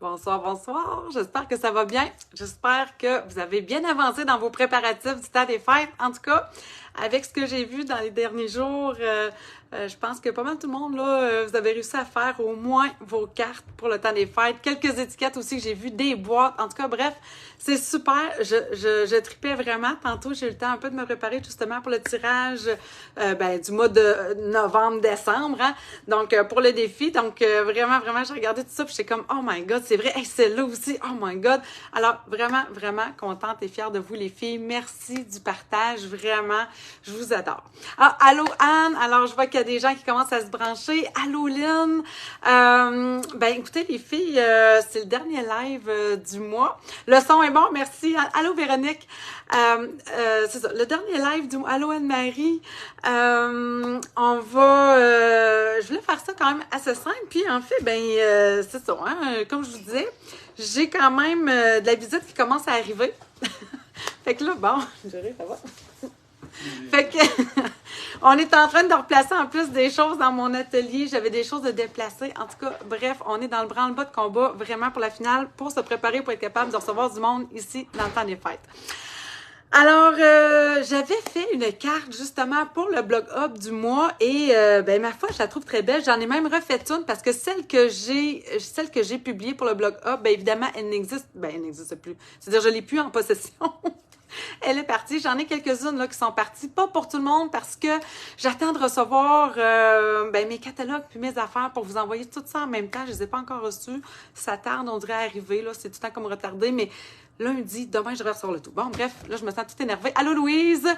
Bonsoir, bonsoir. J'espère que ça va bien. J'espère que vous avez bien avancé dans vos préparatifs du temps des fêtes. En tout cas, avec ce que j'ai vu dans les derniers jours, je pense que pas mal tout le monde, là, vous avez réussi à faire au moins vos cartes pour le temps des fêtes. Quelques étiquettes aussi que j'ai vues, des boîtes. En tout cas, bref, c'est super. Je tripais vraiment. Tantôt, j'ai eu le temps un peu de me préparer justement pour le tirage du mois de novembre-décembre. Hein? Donc, pour le défi. Donc, vraiment, j'ai regardé tout ça puis j'étais comme, oh my God, c'est vrai. Hey, celle-là aussi, oh my God. Alors, vraiment contente et fière de vous, les filles. Merci du partage. Vraiment, je vous adore. Ah, allô, Anne. Alors, je vois qu'il y a des gens qui commencent à se brancher. Allô, Lynn. Écoutez, les filles, c'est le dernier live du mois. Le son est bon, merci. Allô, Véronique. C'est ça, le dernier live du mois. Allô, Anne-Marie. On va... je voulais faire ça quand même assez simple. Puis, en fait, c'est ça, hein, comme je vous disais, j'ai quand même de la visite qui commence à arriver. Fait que là, bon, ça va. Fait que on est en train de replacer en plus des choses dans mon atelier. J'avais des choses de déplacer. En tout cas, bref, on est dans le branle-bas de combat vraiment pour la finale, pour se préparer, pour être capable de recevoir du monde ici dans le temps des fêtes. Alors, j'avais fait une carte justement pour le blog hub du mois et ma foi, je la trouve très belle. J'en ai même refait une parce que celle que j'ai publiée pour le blog hub, évidemment, elle n'existe plus. C'est-à-dire, je l'ai plus en possession. Elle est partie. J'en ai quelques-unes là qui sont parties. Pas pour tout le monde parce que j'attends de recevoir mes catalogues puis mes affaires pour vous envoyer tout ça en même temps. Je les ai pas encore reçus. Ça tarde, on dirait, à arriver. Là, c'est tout le temps comme retardé, mais lundi, demain, je vais recevoir le tout. Bon, bref, là, je me sens toute énervée. Allô, Louise!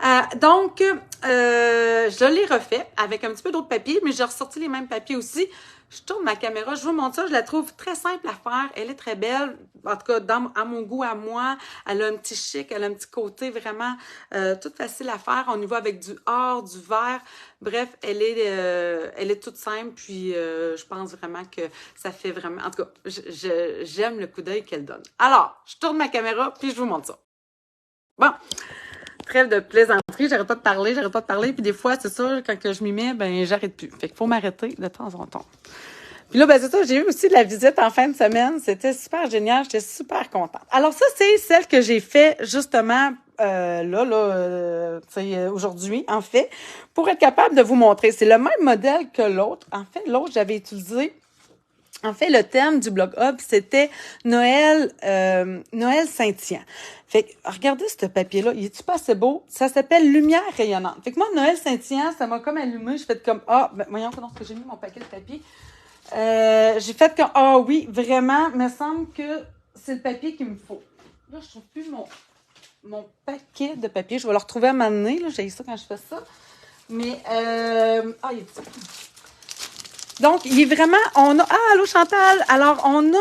Je l'ai refait avec un petit peu d'autres papiers, mais j'ai ressorti les mêmes papiers aussi. Je tourne ma caméra, je vous montre ça, je la trouve très simple à faire. Elle est très belle, en tout cas, à mon goût, à moi. Elle a un petit chic, elle a un petit côté vraiment toute facile à faire. On y va avec du or, du vert. Bref, elle est toute simple, puis je pense vraiment que ça fait vraiment... En tout cas, j'aime le coup d'œil qu'elle donne. Alors, je tourne ma caméra, puis je vous montre ça. Bon, trêve de plaisanterie, j'arrête pas de parler, puis des fois, c'est ça, quand que je m'y mets, j'arrête plus. Fait qu'il faut m'arrêter de temps en temps. Puis là, c'est ça, j'ai eu aussi de la visite en fin de semaine, c'était super génial, j'étais super contente. Alors ça, c'est celle que j'ai fait justement aujourd'hui, en fait, pour être capable de vous montrer. C'est le même modèle que l'autre. En fait, l'autre, j'avais utilisé... En fait, le thème du blog hub, c'était Noël scintillant. Fait que, regardez ce papier-là, il est-tu pas assez beau? Ça s'appelle Lumière rayonnante. Fait que moi, Noël scintillant, ça m'a comme allumé. Je fais comme, voyons, comment est-ce que j'ai mis mon paquet de papier? J'ai fait comme, oui, vraiment, me semble que c'est le papier qu'il me faut. Là, je trouve plus mon paquet de papier. Je vais le retrouver à un moment donné, là. J'ai ça quand je fais ça. Mais, il est petit. Donc, il est vraiment, allô Chantal! Alors, on a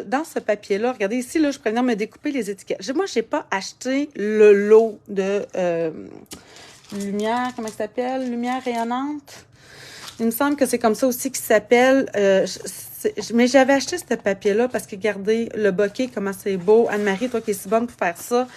dans ce papier-là, regardez ici, là, je pourrais venir me découper les étiquettes. Moi, j'ai pas acheté le lot de lumière, comment ça s'appelle? Lumière rayonnante. Il me semble que c'est comme ça aussi qu'il s'appelle. Mais j'avais acheté ce papier-là parce que, regardez, le bokeh, comment c'est beau. Anne-Marie, toi qui es si bonne pour faire ça.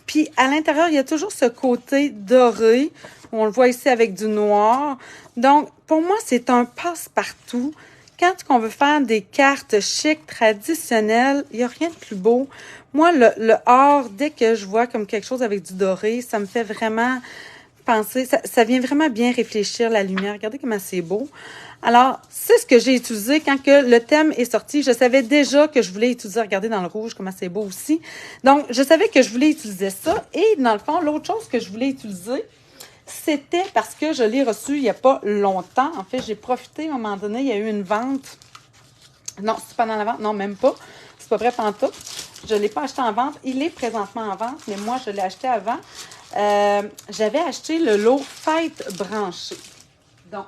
Puis, à l'intérieur, il y a toujours ce côté doré. On le voit ici avec du noir. Donc, pour moi, c'est un passe-partout. Quand on veut faire des cartes chic, traditionnelles, il n'y a rien de plus beau. Moi, le or, dès que je vois comme quelque chose avec du doré, ça me fait vraiment penser, ça vient vraiment bien réfléchir la lumière. Regardez comment c'est beau. Alors, c'est ce que j'ai utilisé quand que le thème est sorti. Je savais déjà que je voulais utiliser, regardez dans le rouge, comment c'est beau aussi. Donc, je savais que je voulais utiliser ça. Et dans le fond, l'autre chose que je voulais utiliser, c'était parce que je l'ai reçu il n'y a pas longtemps. En fait, j'ai profité à un moment donné, il y a eu une vente. Non, c'est pendant la vente. Non, même pas. C'est pas vrai pantoute. Je ne l'ai pas acheté en vente. Il est présentement en vente, mais moi, je l'ai acheté avant. J'avais acheté le lot Fête branchée. Donc,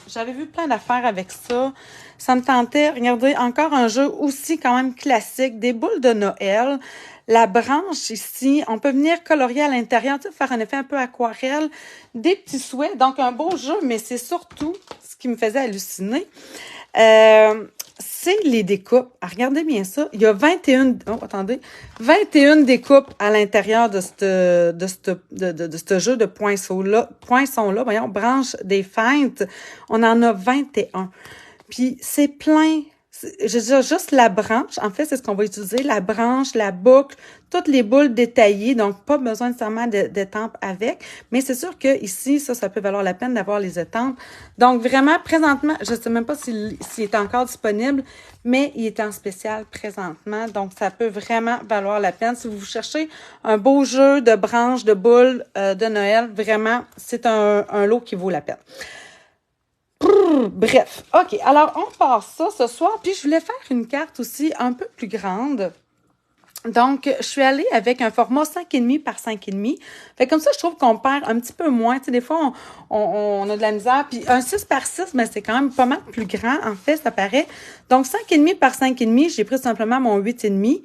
j'avais vu plein d'affaires avec ça. Ça me tentait. Regardez, encore un jeu aussi quand même classique. Des boules de Noël. La branche ici, on peut venir colorier à l'intérieur, faire un effet un peu aquarelle. Des petits souhaits. Donc, un beau jeu, mais c'est surtout ce qui me faisait halluciner. C'est les découpes. Ah, regardez bien ça. Il y a 21 découpes à l'intérieur de ce jeu de poinçons-là. Voyons, branche des feintes. On en a 21. Puis c'est plein. Je veux dire, juste la branche, en fait, c'est ce qu'on va utiliser, la branche, la boucle, toutes les boules détaillées, donc pas besoin nécessairement d'étampes avec, mais c'est sûr que ici, ça peut valoir la peine d'avoir les étampes. Donc vraiment, présentement, je ne sais même pas s'il est encore disponible, mais il est en spécial présentement, donc ça peut vraiment valoir la peine. Si vous cherchez un beau jeu de branches, de boules de Noël, vraiment, c'est un lot qui vaut la peine. Bref, OK, alors on part ça ce soir, puis je voulais faire une carte aussi un peu plus grande. Donc, je suis allée avec un format 5,5 par 5,5. Fait comme ça, je trouve qu'on perd un petit peu moins. Tu sais, des fois, on a de la misère. Puis un 6 par 6, mais c'est quand même pas mal plus grand, en fait, ça paraît. Donc, 5,5 par 5,5, j'ai pris simplement mon 8,5.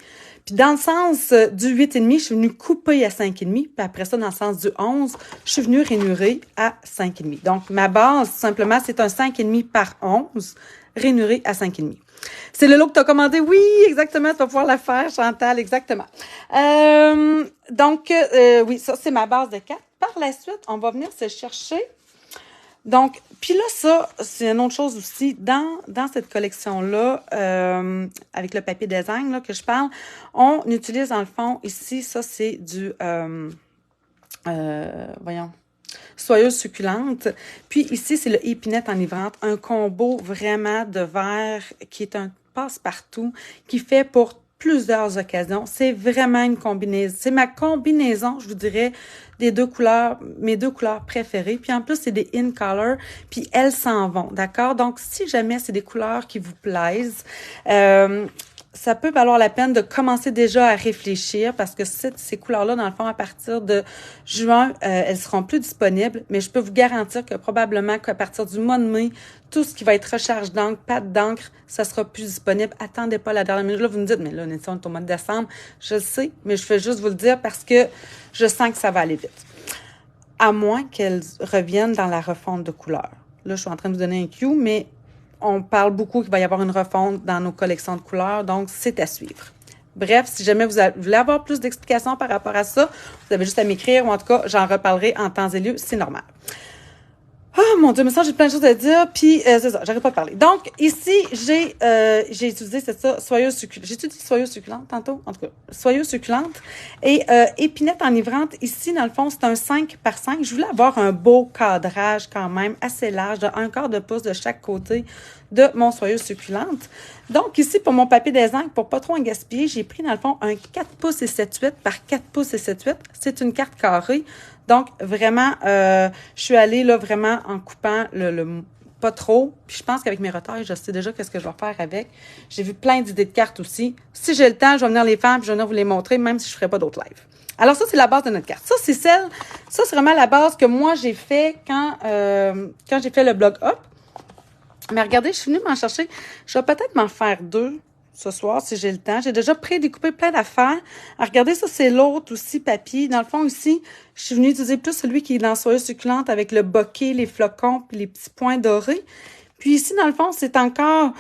Puis dans le sens du 8,5, je suis venue couper à 5,5. Puis après ça, dans le sens du 11, je suis venue rainurer à 5,5. Donc, ma base, tout simplement, c'est un 5,5 par 11, rainuré à 5,5. C'est le lot que tu as commandé? Oui, exactement. Tu vas pouvoir la faire, Chantal, exactement. Donc, oui, ça, c'est ma base de 4. Par la suite, on va venir se chercher. Donc, puis là, ça, c'est une autre chose aussi. Dans cette collection-là, avec le papier design là, que je parle, on utilise dans le fond, ici, ça, c'est du, voyons, soyeuse succulente. Puis ici, c'est le épinette enivrante, un combo vraiment de verre qui est un passe-partout, qui fait pour plusieurs occasions. C'est vraiment une combinaison. C'est ma combinaison, je vous dirais, des deux couleurs, mes deux couleurs préférées. Puis en plus, c'est des in color, puis elles s'en vont, d'accord? Donc, si jamais c'est des couleurs qui vous plaisent, ça peut valoir la peine de commencer déjà à réfléchir parce que ces couleurs-là, dans le fond, à partir de juin, elles seront plus disponibles, mais je peux vous garantir que probablement qu'à partir du mois de mai, tout ce qui va être recharge d'encre, pâte d'encre, ça sera plus disponible. Attendez pas la dernière minute. Là, vous me dites, mais là, on est au mois de décembre. Je le sais, mais je fais juste vous le dire parce que je sens que ça va aller vite. À moins qu'elles reviennent dans la refonte de couleurs. Là, je suis en train de vous donner un cue, mais on parle beaucoup qu'il va y avoir une refonte dans nos collections de couleurs, donc c'est à suivre. Bref, si jamais vous voulez avoir plus d'explications par rapport à ça, vous avez juste à m'écrire ou en tout cas, j'en reparlerai en temps et lieu, c'est normal. Oh mon Dieu, mais ça, j'ai plein de choses à dire, puis c'est ça, j'arrive pas à parler. Donc, ici, j'ai utilisé, c'est ça, soyeuse succulente. J'ai utilisé soyeuse succulente tantôt, en tout cas, soyeuse succulente. Et épinette enivrante, ici, dans le fond, c'est un 5 par 5. Je voulais avoir un beau cadrage quand même, assez large, de 1/4 de pouce de chaque côté de mon soyeuse succulente. Donc, ici, pour mon papier design, pour pas trop en gaspiller, j'ai pris, dans le fond, un 4 pouces et 7/8 par 4 pouces et 7/8. C'est une carte carrée. Donc, vraiment, je suis allée là vraiment en coupant le pas trop. Puis je pense qu'avec mes retailles, je sais déjà qu'est-ce que je vais faire avec. J'ai vu plein d'idées de cartes aussi. Si j'ai le temps, je vais venir les faire puis je vais venir vous les montrer, même si je ne ferai pas d'autres lives. Alors ça, c'est la base de notre carte. Ça, c'est vraiment la base que moi, j'ai fait quand j'ai fait le blog Up. Mais regardez, je suis venue m'en chercher. Je vais peut-être m'en faire 2 ce soir, si j'ai le temps. J'ai déjà prédécoupé plein d'affaires. Alors, regardez, ça, c'est l'autre aussi, papier. Dans le fond, ici, je suis venue utiliser plus celui qui est dans soyeuse succulente avec le bokeh, les flocons, puis les petits points dorés. Puis ici, dans le fond, c'est encore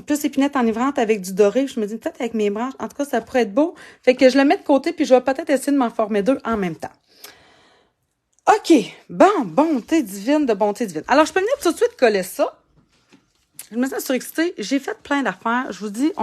plus épinette enivrante avec du doré. Je me dis, peut-être avec mes branches, en tout cas, ça pourrait être beau. Fait que je le mets de côté, puis je vais peut-être essayer de m'en former 2 en même temps. OK. Bon, bonté divine de bonté divine. Alors, je peux venir tout de suite coller ça. Je me sens surexcitée. J'ai fait plein d'affaires. Je vous dis,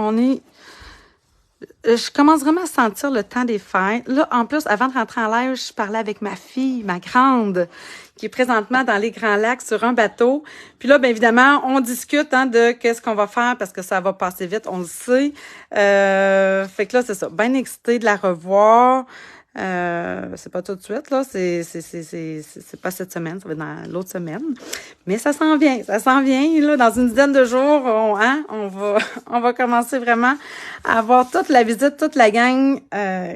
je commence vraiment à sentir le temps des fêtes. Là, en plus, avant de rentrer en live, je parlais avec ma fille, ma grande, qui est présentement dans les Grands Lacs sur un bateau. Puis là, bien évidemment, on discute de qu'est-ce qu'on va faire parce que ça va passer vite, on le sait. Fait que là, c'est ça. Bien excitée de la revoir. C'est pas tout de suite, là. C'est pas cette semaine, ça va être dans l'autre semaine. Mais ça s'en vient, là. Dans une dizaine de jours, on va commencer vraiment à avoir toute la visite, toute la gang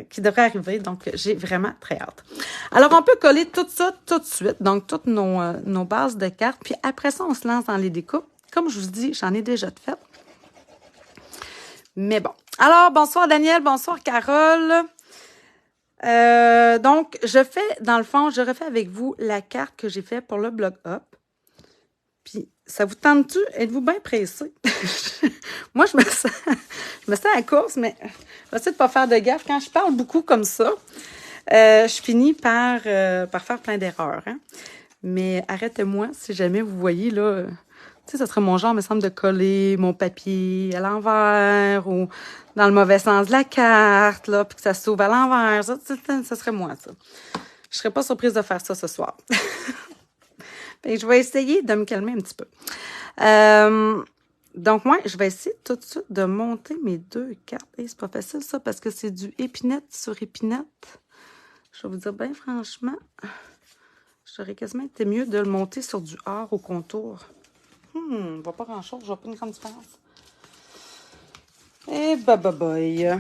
qui devrait arriver. Donc, j'ai vraiment très hâte. Alors, on peut coller tout ça tout de suite. Donc, toutes nos bases de cartes. Puis après ça, on se lance dans les découpes. Comme je vous dis, j'en ai déjà de fait. Mais bon. Alors, bonsoir Daniel, bonsoir Carole. Donc, dans le fond, je refais avec vous la carte que j'ai faite pour le blog Up. Puis, ça vous tente-tu? Êtes-vous bien pressé? Moi, je me sens à course, mais je vais essayer de pas faire de gaffe. Quand je parle beaucoup comme ça, je finis par faire plein d'erreurs. Hein? Mais arrêtez-moi si jamais vous voyez là Tu sais, ça serait mon genre, me semble, de coller mon papier à l'envers ou dans le mauvais sens de la carte, là, puis que ça s'ouvre à l'envers. Ça serait moi, ça. Je serais pas surprise de faire ça ce soir. Et je vais essayer de me calmer un petit peu. Donc, moi, je vais essayer tout de suite de monter mes 2 cartes. Et c'est pas facile, ça, parce que c'est du épinette sur épinette. Je vais vous dire, bien franchement, j'aurais quasiment été mieux de le monter sur du or au contour. On voit pas grand-chose, je vois pas une grande différence. Et boy.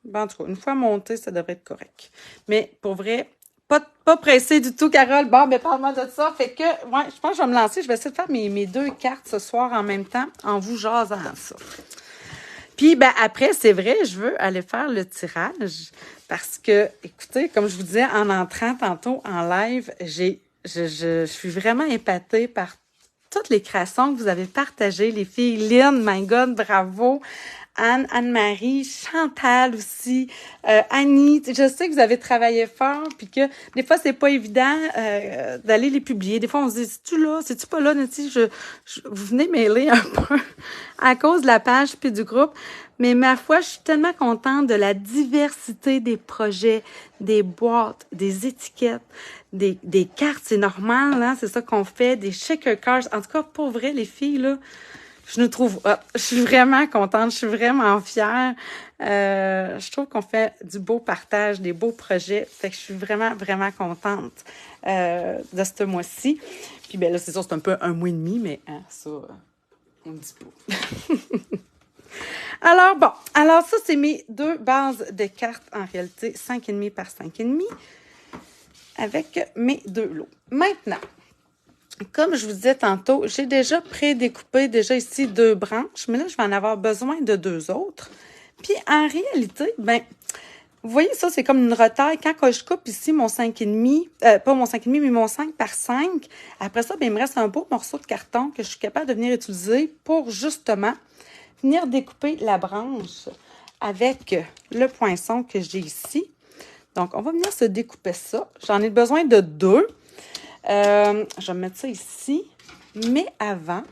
Ben, en tout cas, une fois monté, ça devrait être correct. Mais pour vrai, pas pressé du tout, Carole. Bon, ben parle-moi de ça. Fait que, ouais, je pense que je vais me lancer. Je vais essayer de faire mes 2 cartes ce soir en même temps, en vous jasant ça. Puis, ben après, c'est vrai, je veux aller faire le tirage parce que, écoutez, comme je vous disais en entrant tantôt en live, je suis vraiment épatée par toutes les créations que vous avez partagées, les filles. Lynn, my God, bravo. Anne, Anne-Marie, Chantal aussi, Annie. Je sais que vous avez travaillé fort, puis que des fois, c'est pas évident d'aller les publier. Des fois, on se dit, c'est-tu là? C'est-tu pas là, Nathalie? Vous venez mêler un peu à cause de la page puis du groupe. Mais ma foi, je suis tellement contente de la diversité des projets, des boîtes, des étiquettes, des cartes. C'est normal, hein? C'est ça qu'on fait, des shaker cards. En tout cas, pour vrai, les filles, là, je nous trouve hot. Je suis vraiment contente, je suis vraiment fière. Je trouve qu'on fait du beau partage, des beaux projets. Fait que je suis vraiment, vraiment contente de ce mois-ci. Puis ben là, c'est sûr, c'est un peu un mois et demi, mais hein, ça, on ne dit pas. Alors ça, c'est mes 2 bases de cartes, en réalité, 5,5 par 5,5, avec mes 2 lots. Maintenant, comme je vous disais tantôt, j'ai déjà prédécoupé ici 2 branches, mais là, je vais en avoir besoin de 2 autres. Puis, en réalité, ben, vous voyez, ça, c'est comme une retaille. Quand je coupe ici mon 5,5, pas mon 5,5, mais mon 5 par 5, après ça, ben, il me reste un beau morceau de carton que je suis capable de venir utiliser pour, justement, venir découper la branche avec le poinçon que j'ai ici. Donc, on va venir se découper ça. J'en ai besoin de 2. Je vais mettre ça ici. Mais avant,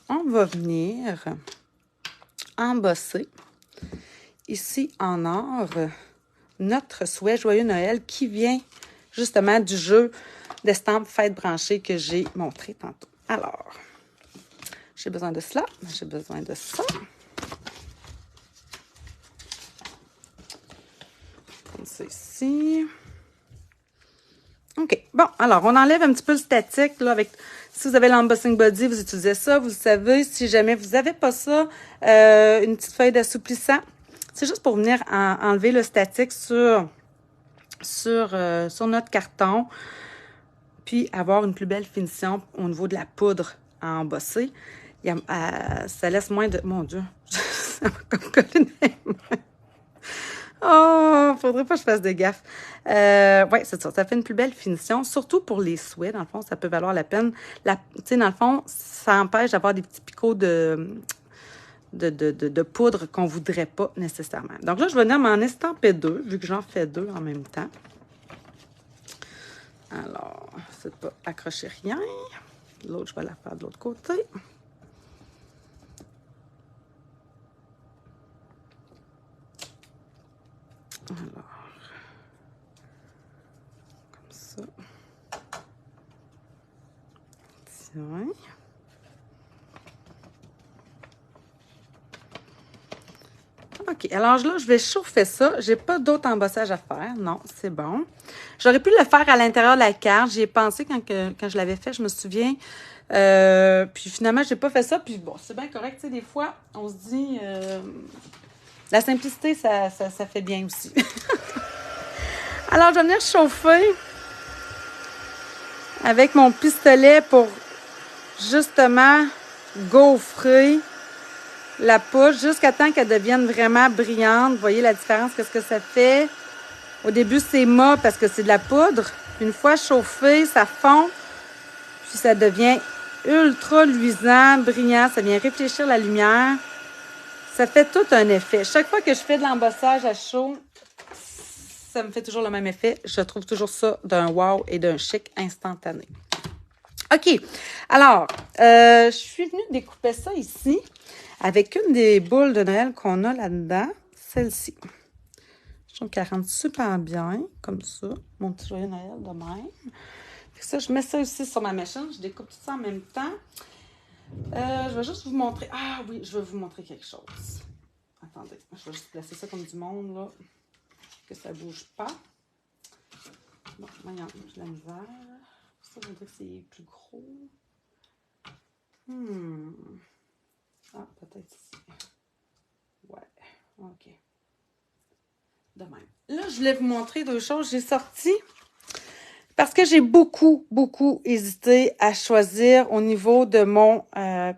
on va venir embosser ici en or notre souhait Joyeux Noël qui vient justement du jeu d'estampes fête branchée que j'ai montré tantôt. Alors, j'ai besoin de cela. J'ai besoin de ça. Comme ça ici. OK. Bon, alors, on enlève un petit peu le statique, là, avec... Si vous avez l'embossing body, vous utilisez ça, vous le savez. Si jamais vous n'avez pas ça, une petite feuille d'assouplissant. C'est juste pour venir enlever le statique sur notre carton, puis avoir une plus belle finition au niveau de la poudre à embosser. Ça laisse moins de... Mon Dieu! Ça m'a comme collé dans les mains. Oh, faudrait pas que je fasse des gaffes. Ouais, c'est ça. Ça fait une plus belle finition, surtout pour les souhaits. Dans le fond, ça peut valoir la peine. Tu sais, dans le fond, ça empêche d'avoir des petits picots de poudre qu'on voudrait pas nécessairement. Donc là, je vais venir m'en estamper 2, vu que j'en fais 2 en même temps. Alors, c'est pas accrocher rien. L'autre, je vais la faire de l'autre côté. Alors, comme ça. Tiens. OK, alors là, je vais chauffer ça. J'ai pas d'autre embossage à faire. Non, c'est bon. J'aurais pu le faire à l'intérieur de la carte. J'y ai pensé quand je l'avais fait, je me souviens. Puis finalement, j'ai pas fait ça. Puis bon, c'est bien correct. Tu sais, des fois, on se dit... la simplicité, ça fait bien aussi. Alors, je vais venir chauffer avec mon pistolet pour justement gaufrer la poudre jusqu'à temps qu'elle devienne vraiment brillante. Vous voyez la différence, qu'est-ce que ça fait? Au début, c'est mat parce que c'est de la poudre. Une fois chauffé, ça fond. Puis ça devient ultra luisant, brillant. Ça vient réfléchir la lumière. Ça fait tout un effet. Chaque fois que je fais de l'embossage à chaud, ça me fait toujours le même effet. Je trouve toujours ça d'un wow et d'un chic instantané. OK. Alors, je suis venue découper ça ici avec une des boules de Noël qu'on a là-dedans. Celle-ci. Je trouve qu'elle rentre super bien, comme ça. Mon petit joyeux Noël de même. Puis ça, je mets ça aussi sur ma machine. Je découpe tout ça en même temps. Je vais juste vous montrer. Ah oui, je vais vous montrer quelque chose. Attendez, je vais juste placer ça comme du monde, là. Que ça bouge pas. Bon, voyons, j'ai de la misère. Ça, je voudrais que c'est plus gros. Ah, peut-être ici. Ouais, OK. De même. Là, je voulais vous montrer deux choses. J'ai sorti, parce que j'ai beaucoup hésité à choisir au niveau de mon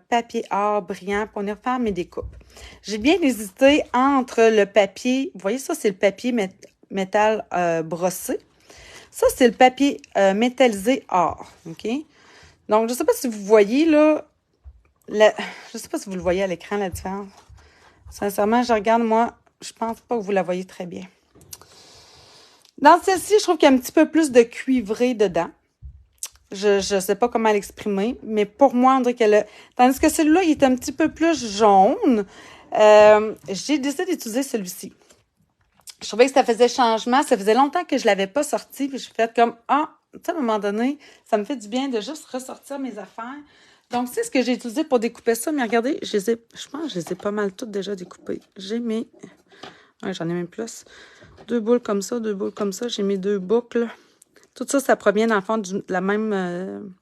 papier art brillant pour venir faire mes découpes. J'ai bien hésité entre le papier, vous voyez ça, c'est le papier métal brossé. Ça, c'est le papier métallisé or, OK? Donc, je ne sais pas si vous voyez, là, je ne sais pas si vous le voyez à l'écran, la différence. Sincèrement, je regarde, moi, je pense pas que vous la voyez très bien. Dans celle-ci, je trouve qu'il y a un petit peu plus de cuivré dedans. Je ne sais pas comment l'exprimer, mais pour moi, on dirait qu'elle a... Tandis que celui-là, il est un petit peu plus jaune. J'ai décidé d'utiliser celui-ci. Je trouvais que ça faisait changement. Ça faisait longtemps que je ne l'avais pas sorti. Puis je suis faite comme, ah, tu sais, à un moment donné, ça me fait du bien de juste ressortir mes affaires. Donc, c'est ce que j'ai utilisé pour découper ça. Mais regardez, je pense que je les ai pas mal toutes déjà découpées. J'ai mis... Ouais, j'en ai même plus. 2 boules comme ça, 2 boules comme ça. J'ai mis 2 boucles. Tout ça, ça provient dans le fond de la même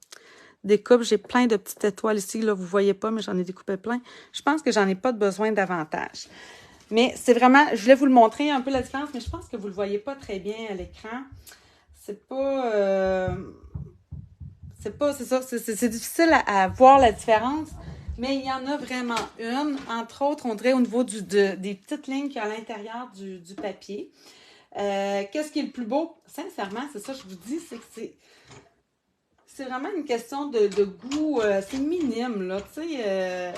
découpe. J'ai plein de petites étoiles ici. Là, vous ne voyez pas, mais j'en ai découpé plein. Je pense que j'en ai pas besoin davantage. Mais c'est vraiment... Je voulais vous le montrer un peu la différence, mais je pense que vous ne le voyez pas très bien à l'écran. C'est pas... c'est ça. C'est difficile à voir la différence. Mais il y en a vraiment une. Entre autres, on dirait au niveau des petites lignes qu'il y a à l'intérieur du papier. Qu'est-ce qui est le plus beau? Sincèrement, c'est ça que je vous dis, c'est que c'est vraiment une question de goût. C'est minime, là. Tu sais,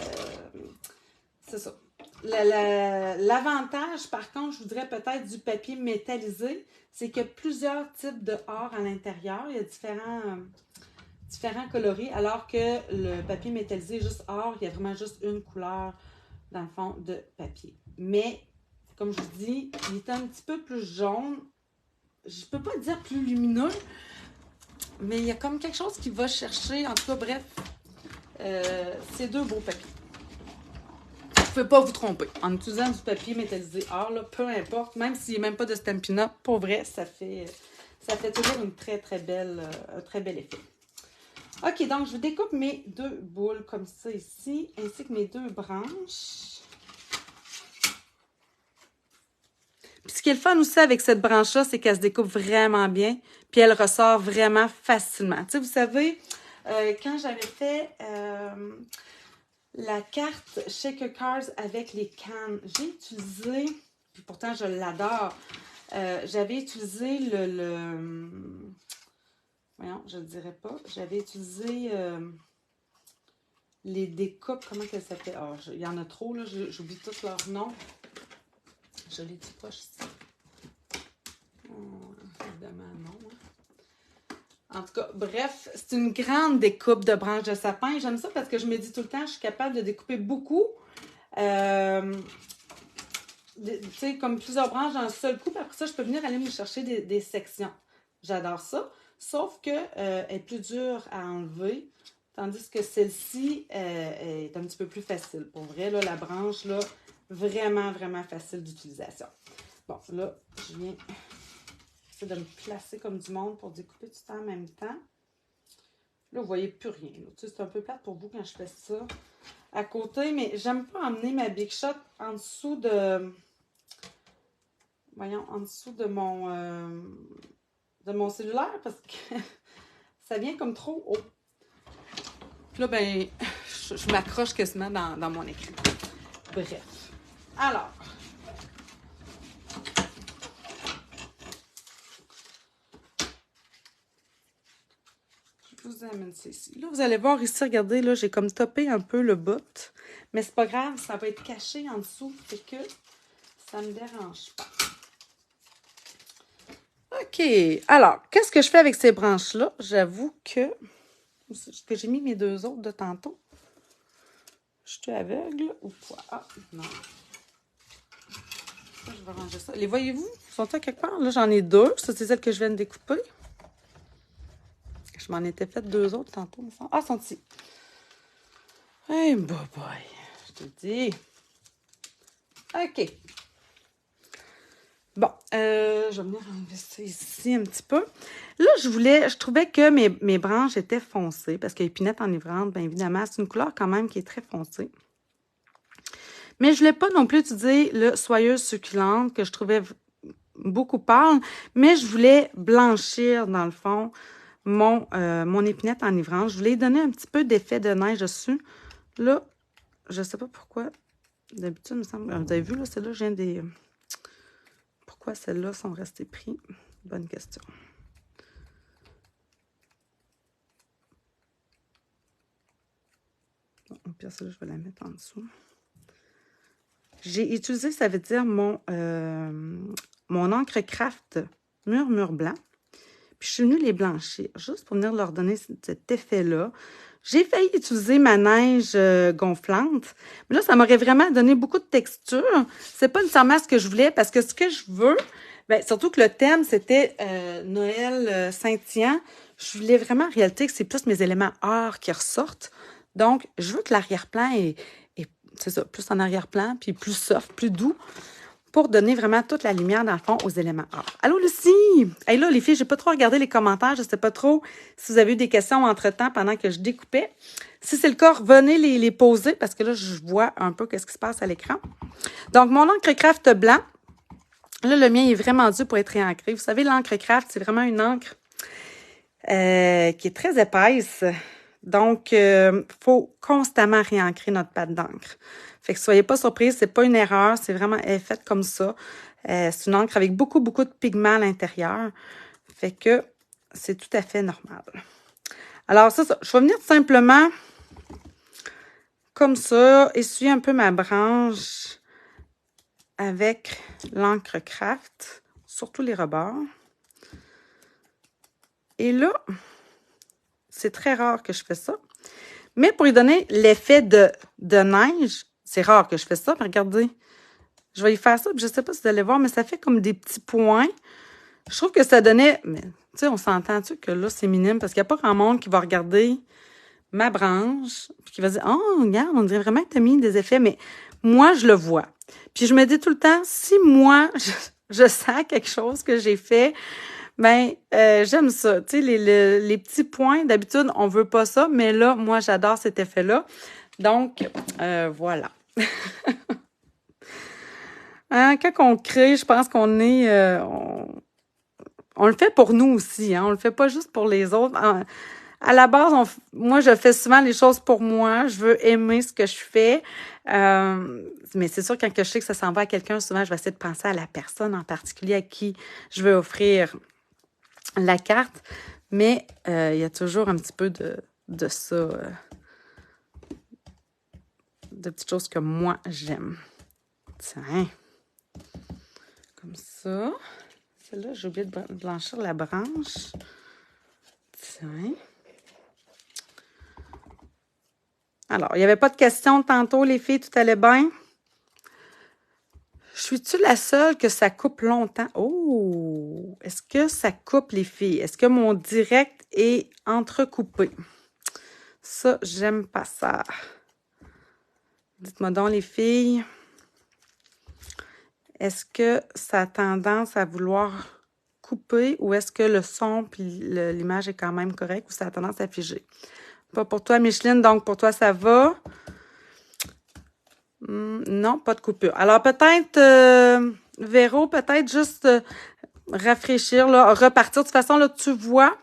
c'est ça. L'avantage, par contre, je vous dirais peut-être du papier métallisé, c'est qu'il y a plusieurs types de or à l'intérieur. Il y a différents coloris, alors que le papier métallisé, juste or, il y a vraiment juste une couleur, dans le fond, de papier. Mais, comme je vous dis, il est un petit peu plus jaune. Je peux pas dire plus lumineux, mais il y a comme quelque chose qui va chercher. En tout cas, bref, c'est 2 beaux papiers. Vous ne pouvez pas vous tromper. En utilisant du papier métallisé or, là, peu importe, même s'il n'y a même pas de Stampin' Up, pour vrai, ça fait toujours un très bel effet. OK, donc je vous découpe mes 2 boules comme ça ici, ainsi que mes 2 branches. Puis ce qui est le fun aussi avec cette branche-là, c'est qu'elle se découpe vraiment bien, puis elle ressort vraiment facilement. Tu sais, vous savez, quand j'avais fait la carte Shaker Cards avec les cannes, j'ai utilisé, puis pourtant je l'adore, j'avais utilisé voyons, je ne le dirais pas. J'avais utilisé les découpes. Comment qu'elles s'appellent? Oh, il y en a trop, là. J'oublie tous leurs noms. Je les dis pas ici. Évidemment, non. En tout cas, bref, c'est une grande découpe de branches de sapin. J'aime ça parce que je me dis tout le temps, je suis capable de découper beaucoup. Tu sais, comme plusieurs branches dans un seul coup. Puis après ça, je peux venir aller me chercher des sections. J'adore ça. Sauf qu'elle est plus dure à enlever, tandis que celle-ci est un petit peu plus facile. Pour vrai, là, la branche, là, vraiment facile d'utilisation. Bon, là, je viens essayer de me placer comme du monde pour découper tout ça en même temps. Là, vous ne voyez plus rien. Tu sais, c'est un peu plate pour vous quand je fais ça à côté, mais j'aime pas emmener ma Big Shot en dessous de... Voyons, en dessous de mon cellulaire parce que ça vient comme trop haut. Puis là, ben, je m'accroche quasiment dans mon écran. Bref. Alors. Je vous amène ça ici. Là, vous allez voir ici, regardez, là, j'ai comme topé un peu le bout. Mais c'est pas grave, ça va être caché en dessous. Fait que ça me dérange pas. OK. Alors, qu'est-ce que je fais avec ces branches-là? J'avoue que Est-ce que j'ai mis mes 2 autres de tantôt? Je suis aveugle ou quoi? Ah, non. Ça, je vais ranger ça. Les voyez-vous? Sont-ils quelque part? Là, j'en ai 2. Ça, c'est celle que je viens de découper. Je m'en étais fait 2 autres tantôt. Ah, sont ici. Hey, boy. Je te dis. OK. Bon, je vais venir enlever ça ici un petit peu. Là, je trouvais que mes branches étaient foncées parce que l'épinette enivrante, bien évidemment, c'est une couleur quand même qui est très foncée. Mais je ne voulais pas non plus utiliser le soyeuse succulente que je trouvais beaucoup pâle, mais je voulais blanchir, dans le fond, mon épinette enivrante. Je voulais donner un petit peu d'effet de neige dessus. Là, je ne sais pas pourquoi. D'habitude, il me semble... Vous avez vu, là, celle-là, je viens des... Pourquoi celles-là sont restées prises? Bonne question. Bon, au pire, celle-là, je vais la mettre en dessous. J'ai utilisé, ça veut dire, mon encre craft mur blanc. Puis je suis venue les blanchir, juste pour venir leur donner cet effet-là. J'ai failli utiliser ma neige gonflante, mais là, ça m'aurait vraiment donné beaucoup de texture. C'est pas nécessairement ce que je voulais, parce que ce que je veux, bien, surtout que le thème, c'était Noël scintillant. Je voulais vraiment en réalité que c'est plus mes éléments or qui ressortent. Donc, je veux que l'arrière-plan est c'est ça, plus en arrière-plan, puis plus soft, plus doux, pour donner vraiment toute la lumière, dans le fond, aux éléments or. Allô, Lucie! Hey, là, les filles, j'ai pas trop regardé les commentaires. Je sais pas trop si vous avez eu des questions entre-temps pendant que je découpais. Si c'est le cas, venez les poser, parce que là, je vois un peu qu'est-ce qui se passe à l'écran. Donc, mon encre craft blanc, là, le mien est vraiment dû pour être réancré. Vous savez, l'encre craft, c'est vraiment une encre qui est très épaisse. Donc, faut constamment réancrer notre pâte d'encre. Fait que soyez pas surpris, c'est pas une erreur, c'est vraiment elle est faite comme ça. C'est une encre avec beaucoup de pigments à l'intérieur. Fait que c'est tout à fait normal. Alors, ça, je vais venir simplement, comme ça, essuyer un peu ma branche avec l'encre craft, surtout les rebords. Et là, c'est très rare que je fais ça. Mais pour lui donner l'effet de neige, c'est rare que je fais ça, mais regardez. Je vais y faire ça, puis je ne sais pas si vous allez voir, mais ça fait comme des petits points. Je trouve que ça donnait... Mais, tu sais, on s'entend-tu que là, c'est minime, parce qu'il n'y a pas grand monde qui va regarder ma branche, puis qui va dire « Oh, regarde, on dirait vraiment que tu as mis des effets. » Mais moi, je le vois. Puis je me dis tout le temps, si moi, je sens quelque chose que j'ai fait... Ben, j'aime ça. Tu sais, les petits points, d'habitude, on veut pas ça, mais là, moi, j'adore cet effet-là. Donc, voilà. Hein, quand on crée, je pense qu'on est... on le fait pour nous aussi, hein. On le fait pas juste pour les autres. À la base, moi, je fais souvent les choses pour moi. Je veux aimer ce que je fais. Mais c'est sûr, quand je sais que ça s'en va à quelqu'un, souvent, je vais essayer de penser à la personne en particulier à qui je vais offrir la carte, mais il y a toujours un petit peu de ça, de petites choses que moi, j'aime. Tiens, comme ça. Celle-là, j'ai oublié de blanchir la branche. Tiens. Alors, il n'y avait pas de questions tantôt, les filles, tout allait bien? Suis-tu la seule que ça coupe longtemps? Oh! Est-ce que ça coupe, les filles? Est-ce que mon direct est entrecoupé? Ça, j'aime pas ça. Dites-moi donc, les filles. Est-ce que ça a tendance à vouloir couper ou est-ce que le son et l'image est quand même correcte ou ça a tendance à figer? Pas pour toi, Micheline, donc pour toi, ça va? Non, pas de coupure. Alors, peut-être, Véro, peut-être juste rafraîchir, là, repartir. De toute façon, là, tu vois,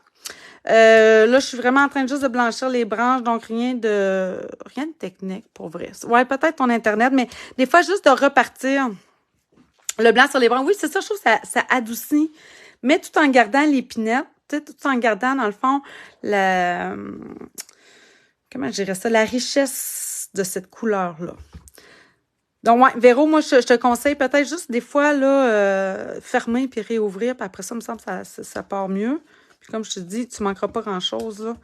là, je suis vraiment en train juste de blanchir les branches, donc rien de technique, pour vrai. Ouais, peut-être ton Internet, mais des fois, juste de repartir le blanc sur les branches. Oui, c'est ça, je trouve que ça adoucit, mais tout en gardant l'épinette, tout en gardant, dans le fond, comment je dirais ça, la richesse de cette couleur-là. Donc, ouais, Véro, moi, je te conseille peut-être juste des fois, là, fermer puis réouvrir, puis après ça, il me semble que ça part mieux. Puis comme je te dis, tu manqueras pas grand-chose, là.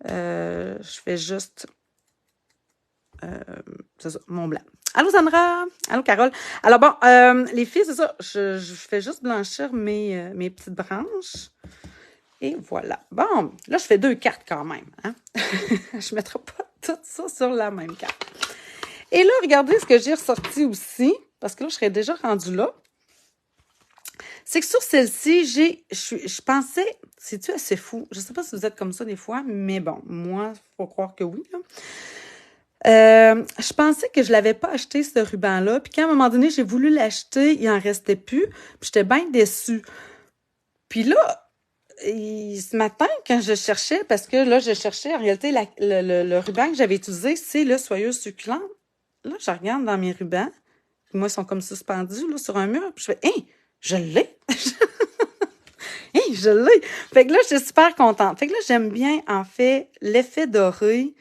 Je fais juste c'est ça, mon blanc. Allô Sandra! Allô Carole! Alors bon, les filles, c'est ça, je fais juste blanchir mes petites branches. Et voilà. Bon, là, je fais 2 cartes quand même. Hein? Je ne mettrai pas tout ça sur la même carte. Et là, regardez ce que j'ai ressorti aussi, parce que là, je serais déjà rendue là. C'est que sur celle-ci, je pensais, c'est-tu assez fou? Je ne sais pas si vous êtes comme ça des fois, mais bon, moi, il faut croire que oui. Là. Je pensais que je l'avais pas acheté, ce ruban-là. Puis quand à un moment donné, j'ai voulu l'acheter, il en restait plus. Puis j'étais bien déçue. Puis là, ce matin, quand je cherchais, parce que là, je cherchais, en réalité, le ruban que j'avais utilisé, c'est le Soyeuse succulente. Là, je regarde dans mes rubans. Moi, ils sont comme suspendus là, sur un mur. Puis je fais, hey, je l'ai! Hey, je l'ai! Fait que là, je suis super contente. Fait que là, j'aime bien, en fait, l'effet doré.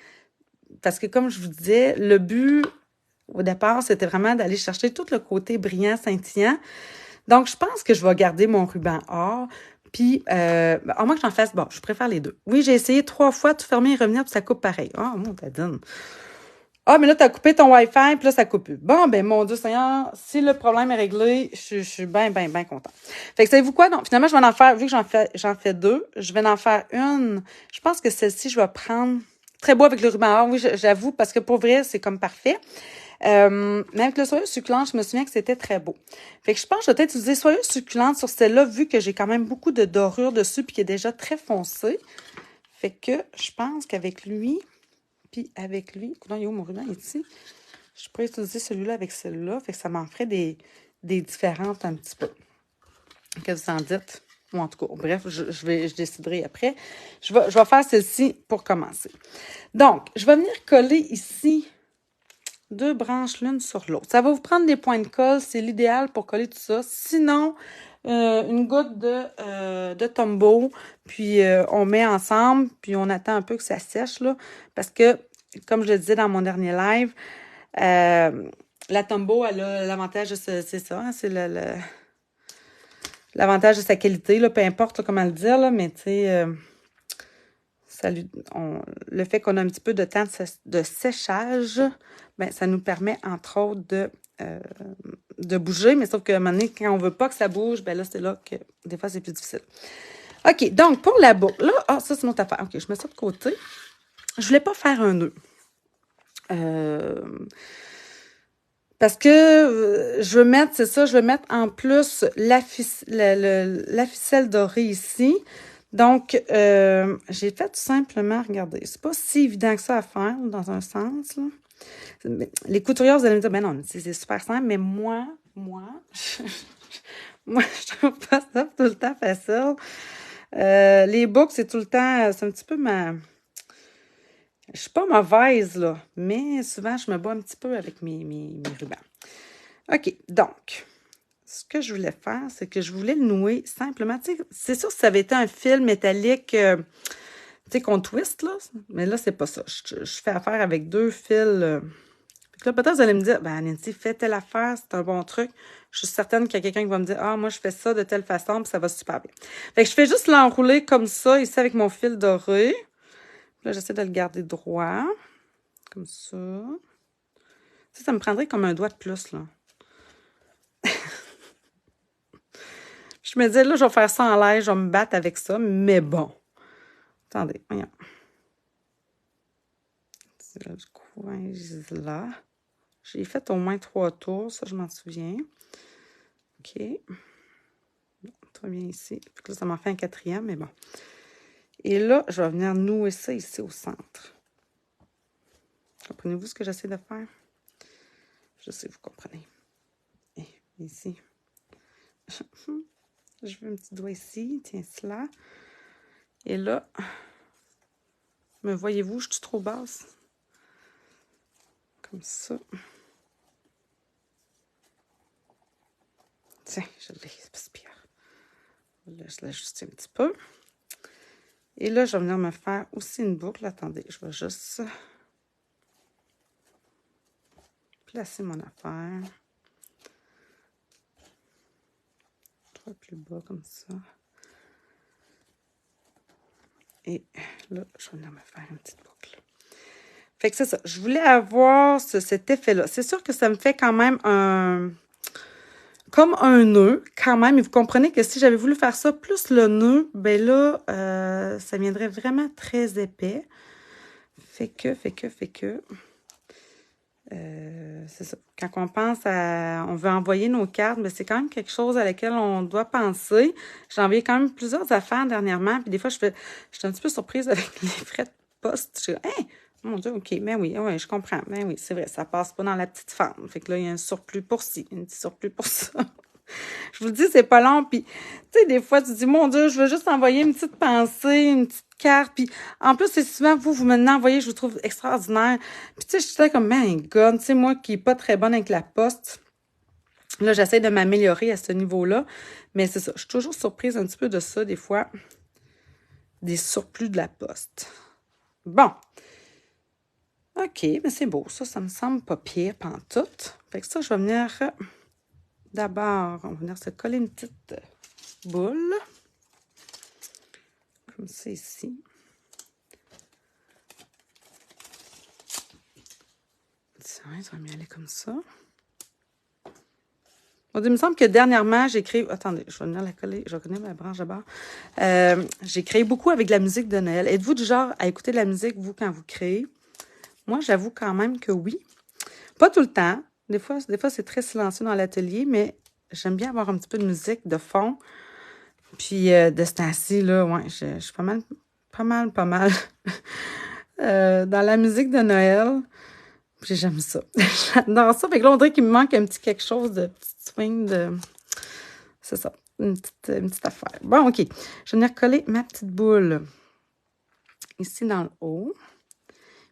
Parce que, comme je vous disais, le but, au départ, c'était vraiment d'aller chercher tout le côté brillant, scintillant. Donc, je pense que je vais garder mon ruban or. Puis, à moins que j'en fasse, bon, je préfère les deux. Oui, j'ai essayé 3 fois, tout fermer et revenir, puis ça coupe pareil. Ah, mon t'adonne. Ah, mais là, t'as coupé ton Wi-Fi, puis là, ça coupe plus. Bon, ben, mon Dieu Seigneur, si le problème est réglé, je suis bien, bien, bien contente. Fait que savez-vous quoi? Donc, finalement, je vais en faire, vu que j'en fais 2, je vais en faire une. Je pense que celle-ci, je vais prendre très beau avec le ruban or. Oui, j'avoue, parce que pour vrai, c'est comme parfait. Mais avec le soyeuse succulente, je me souviens que c'était très beau. Fait que je pense que je vais peut-être utiliser soyeuse succulente sur celle-là, vu que j'ai quand même beaucoup de dorure dessus, puis qui est déjà très foncé. Fait que je pense qu'avec lui, puis avec lui, non, il est où mon ruban? Il est ici. Je pourrais utiliser celui-là avec celui-là. Fait que ça m'en ferait des différentes un petit peu. Qu'est-ce que vous en dites? Ou en tout cas, bref, je déciderai après. Je vais faire celle-ci pour commencer. Donc, je vais venir coller ici 2 branches l'une sur l'autre. Ça va vous prendre des points de colle. C'est l'idéal pour coller tout ça. Sinon, une goutte de Tombow, puis on met ensemble, puis on attend un peu que ça sèche, là, parce que, comme je le disais dans mon dernier live, la Tombow, elle a l'avantage, c'est ça, hein, c'est l'avantage de sa qualité, là, peu importe là, comment le dire, là, mais tu sais, le fait qu'on a un petit peu de temps de séchage, ben, ça nous permet, entre autres, de bouger, mais sauf qu'à un moment donné, quand on veut pas que ça bouge, ben là, c'est là que des fois, c'est plus difficile. OK, donc, pour la boucle, là, ça, c'est une autre affaire. OK, je mets ça de côté. Je voulais pas faire un nœud. Parce que je veux mettre, c'est ça, je veux mettre en plus la ficelle dorée ici. Donc, j'ai fait tout simplement, regardez, c'est pas si évident que ça à faire, dans un sens, là. Les couturières, vous allez me dire, ben non, c'est super simple, mais moi, je trouve pas ça tout le temps facile. Les boucles, c'est tout le temps, c'est un petit peu je suis pas mauvaise, là, mais souvent, je me bats un petit peu avec mes rubans. OK, donc, ce que je voulais faire, c'est que je voulais le nouer simplement. Tu sais, c'est sûr que ça avait été un fil métallique, tu sais, qu'on twist, là, mais là, c'est pas ça. Je fais affaire avec 2 fils. Fait que là, peut-être vous allez me dire, ben, Nancy, fais telle affaire, c'est un bon truc. Je suis certaine qu'il y a quelqu'un qui va me dire, ah, moi, je fais ça de telle façon, puis ça va super bien. Fait que je fais juste l'enrouler comme ça, ici, avec mon fil doré. Là, j'essaie de le garder droit, comme ça. Ça me prendrait comme un doigt de plus, là. Je me disais, là, je vais faire ça en l'air, je vais me battre avec ça, mais bon. Attendez, voyons. C'est là, du coin, là. J'ai fait au moins 3 tours, ça, je m'en souviens. OK. Très bien ici. Fait que là, ça m'en fait un 4e, mais bon. Et là, je vais venir nouer ça ici au centre. Comprenez-vous ce que j'essaie de faire? Je sais, vous comprenez. Et ici. Je veux un petit doigt ici. Tiens, cela. Et là, me voyez-vous, je suis trop basse. Comme ça. Tiens, je l'ai, c'est pas si pire. Là, je l'ajuste un petit peu. Et là, je vais venir me faire aussi une boucle. Attendez, je vais juste placer mon affaire. Trois plus bas comme ça. Et là, je vais venir me faire une petite boucle. Fait que c'est ça. Je voulais avoir cet effet-là. C'est sûr que ça me fait quand même comme un nœud, quand même. Et vous comprenez que si j'avais voulu faire ça plus le nœud, ben là, ça viendrait vraiment très épais. Fait que. C'est ça. Quand on pense on veut envoyer nos cartes, mais c'est quand même quelque chose à laquelle on doit penser. J'ai envoyé quand même plusieurs affaires dernièrement, puis des fois, j'étais un petit peu surprise avec les frais de poste. Je suis hey, mon Dieu, OK, mais oui, je comprends. Mais oui, c'est vrai, ça passe pas dans la petite fente. Fait que là, il y a un surplus pour ci, un petit surplus pour ça. Je vous le dis, c'est pas long. Puis, tu sais, des fois, tu te dis, mon Dieu, je veux juste envoyer une petite pensée, une petite carte. Puis, en plus, c'est souvent vous maintenant envoyez, je vous trouve extraordinaire. Puis, tu sais, je suis comme, my God, tu sais, moi qui est pas très bonne avec la poste, là, j'essaie de m'améliorer à ce niveau-là. Mais c'est ça, je suis toujours surprise un petit peu de ça, des fois, des surplus de la poste. Bon. OK, mais c'est beau. Ça me semble pas pire pantoute. Fait que ça, je vais venir... D'abord, on va venir se coller une petite boule. Comme ça ici. Tiens, ça va m'y aller comme ça. Bon, il me semble que dernièrement, j'ai créé... Attendez, je vais venir la coller. Je vais connaître ma branche d'abord. J'ai créé beaucoup avec de la musique de Noël. Êtes-vous du genre à écouter de la musique, vous, quand vous créez? Moi, j'avoue quand même que oui. Pas tout le temps. Des fois c'est très silencieux dans l'atelier, mais j'aime bien avoir un petit peu de musique de fond. Puis de ce temps-ci, là, ouais, je suis pas mal dans la musique de Noël. Puis j'aime ça. J'adore ça. Fait que là, on dirait qu'il me manque un petit quelque chose de petit swing de... C'est ça, une petite affaire. Bon, OK. Je vais venir coller ma petite boule ici dans le haut.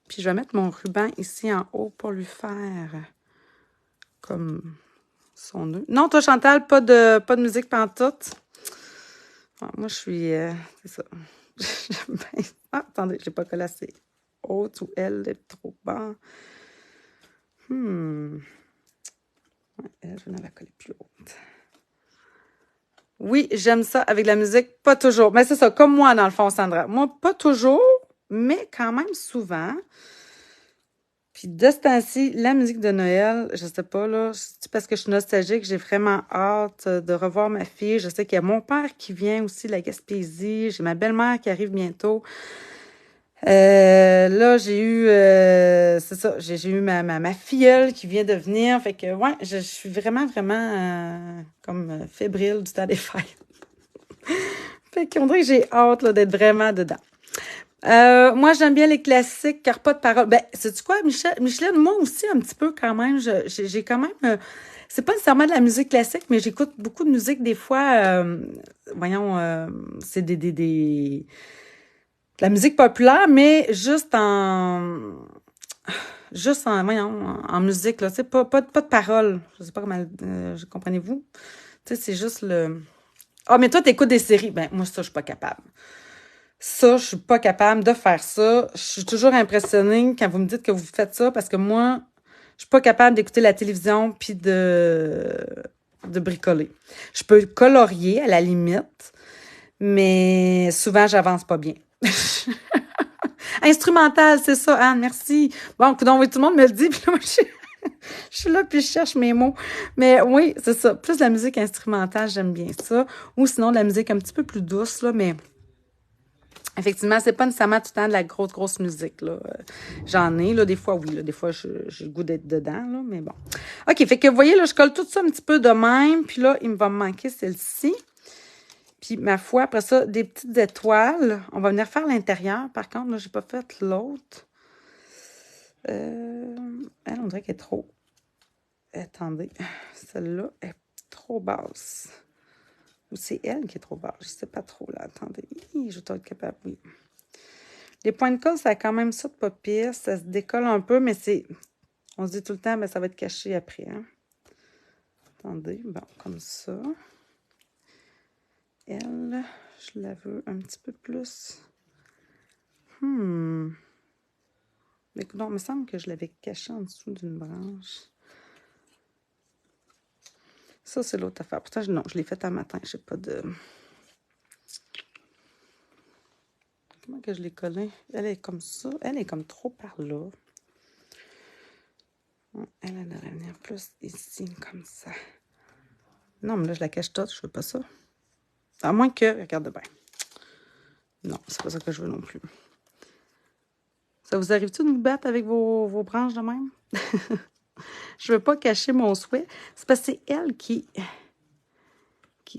Puis je vais mettre mon ruban ici en haut pour lui faire comme son nœud. Non, toi, Chantal, pas de musique pantoute. Bon, moi, je suis... c'est ça. J'aime bien... Ah, attendez, j'ai pas collé assez haute ou elle est trop bas. Ouais, elle, je vais la coller plus haute. Oui, j'aime ça avec la musique, pas toujours. Mais c'est ça, comme moi, dans le fond, Sandra. Moi, pas toujours, mais quand même souvent. Puis de ce temps-ci, la musique de Noël, je sais pas, là, c'est parce que je suis nostalgique, j'ai vraiment hâte de revoir ma fille. Je sais qu'il y a mon père qui vient aussi de la Gaspésie, j'ai ma belle-mère qui arrive bientôt. Là, j'ai eu, c'est ça, j'ai eu ma filleule qui vient de venir. Fait que, ouais, je suis vraiment, comme fébrile du temps des fêtes. Fait qu'on dirait que j'ai hâte là, d'être vraiment dedans. Moi, j'aime bien les classiques, car pas de parole. Ben, sais-tu quoi, Micheline? Moi aussi, un petit peu quand même. J'ai quand même... c'est pas nécessairement de la musique classique, mais j'écoute beaucoup de musique des fois. C'est de la musique populaire, mais en musique, là. Tu sais, pas de paroles. Je sais pas comment... comprenez-vous? Tu sais, c'est juste le... Ah, mais toi, t'écoutes des séries. Ben, moi, ça, je suis pas capable. Ça, je suis pas capable de faire ça. Je suis toujours impressionnée quand vous me dites que vous faites ça parce que moi, je suis pas capable d'écouter la télévision puis de bricoler. Je peux colorier à la limite, mais souvent, j'avance pas bien. Instrumental, c'est ça, Anne, merci. Bon, coudonc, oui, tout le monde me le dit, puis là, moi, je suis là, puis je cherche mes mots. Mais oui, c'est ça. Plus de la musique instrumentale, j'aime bien ça. Ou sinon, de la musique un petit peu plus douce, là, mais... Effectivement, c'est pas nécessairement tout le temps de la grosse musique, là. J'en ai, là, des fois, oui, là, des fois, j'ai le goût d'être dedans, là, mais bon. OK, fait que, vous voyez, là, je colle tout ça un petit peu de même, puis là, il me va me manquer celle-ci. Puis, ma foi, après ça, des petites étoiles. On va venir faire l'intérieur. Par contre, là, j'ai pas fait l'autre. Elle, on dirait qu'elle est trop... Attendez, celle-là est trop basse. Ou c'est elle qui est trop basse. Je sais pas trop, là. Attendez. Je dois être capable, oui. Les points de colle, ça a quand même ça de pas pire. Ça se décolle un peu, mais c'est... On se dit tout le temps, mais ça va être caché après. Hein? Attendez. Bon, comme ça. Elle, je la veux un petit peu plus. Mais non, il me semble que je l'avais cachée en dessous d'une branche. Ça, c'est l'autre affaire. Pourtant, non, je l'ai faite un matin. Je n'ai pas de... Comment que je l'ai collée? Elle est comme ça. Elle est comme trop par là. Elle devrait venir plus ici, comme ça. Non, mais là, je la cache toute. Je veux pas ça. À moins que... Regarde bien. Non, c'est pas ça que je veux non plus. Ça vous arrive-tu de vous battre avec vos branches de même? Je veux pas cacher mon souhait. C'est parce que c'est elle qui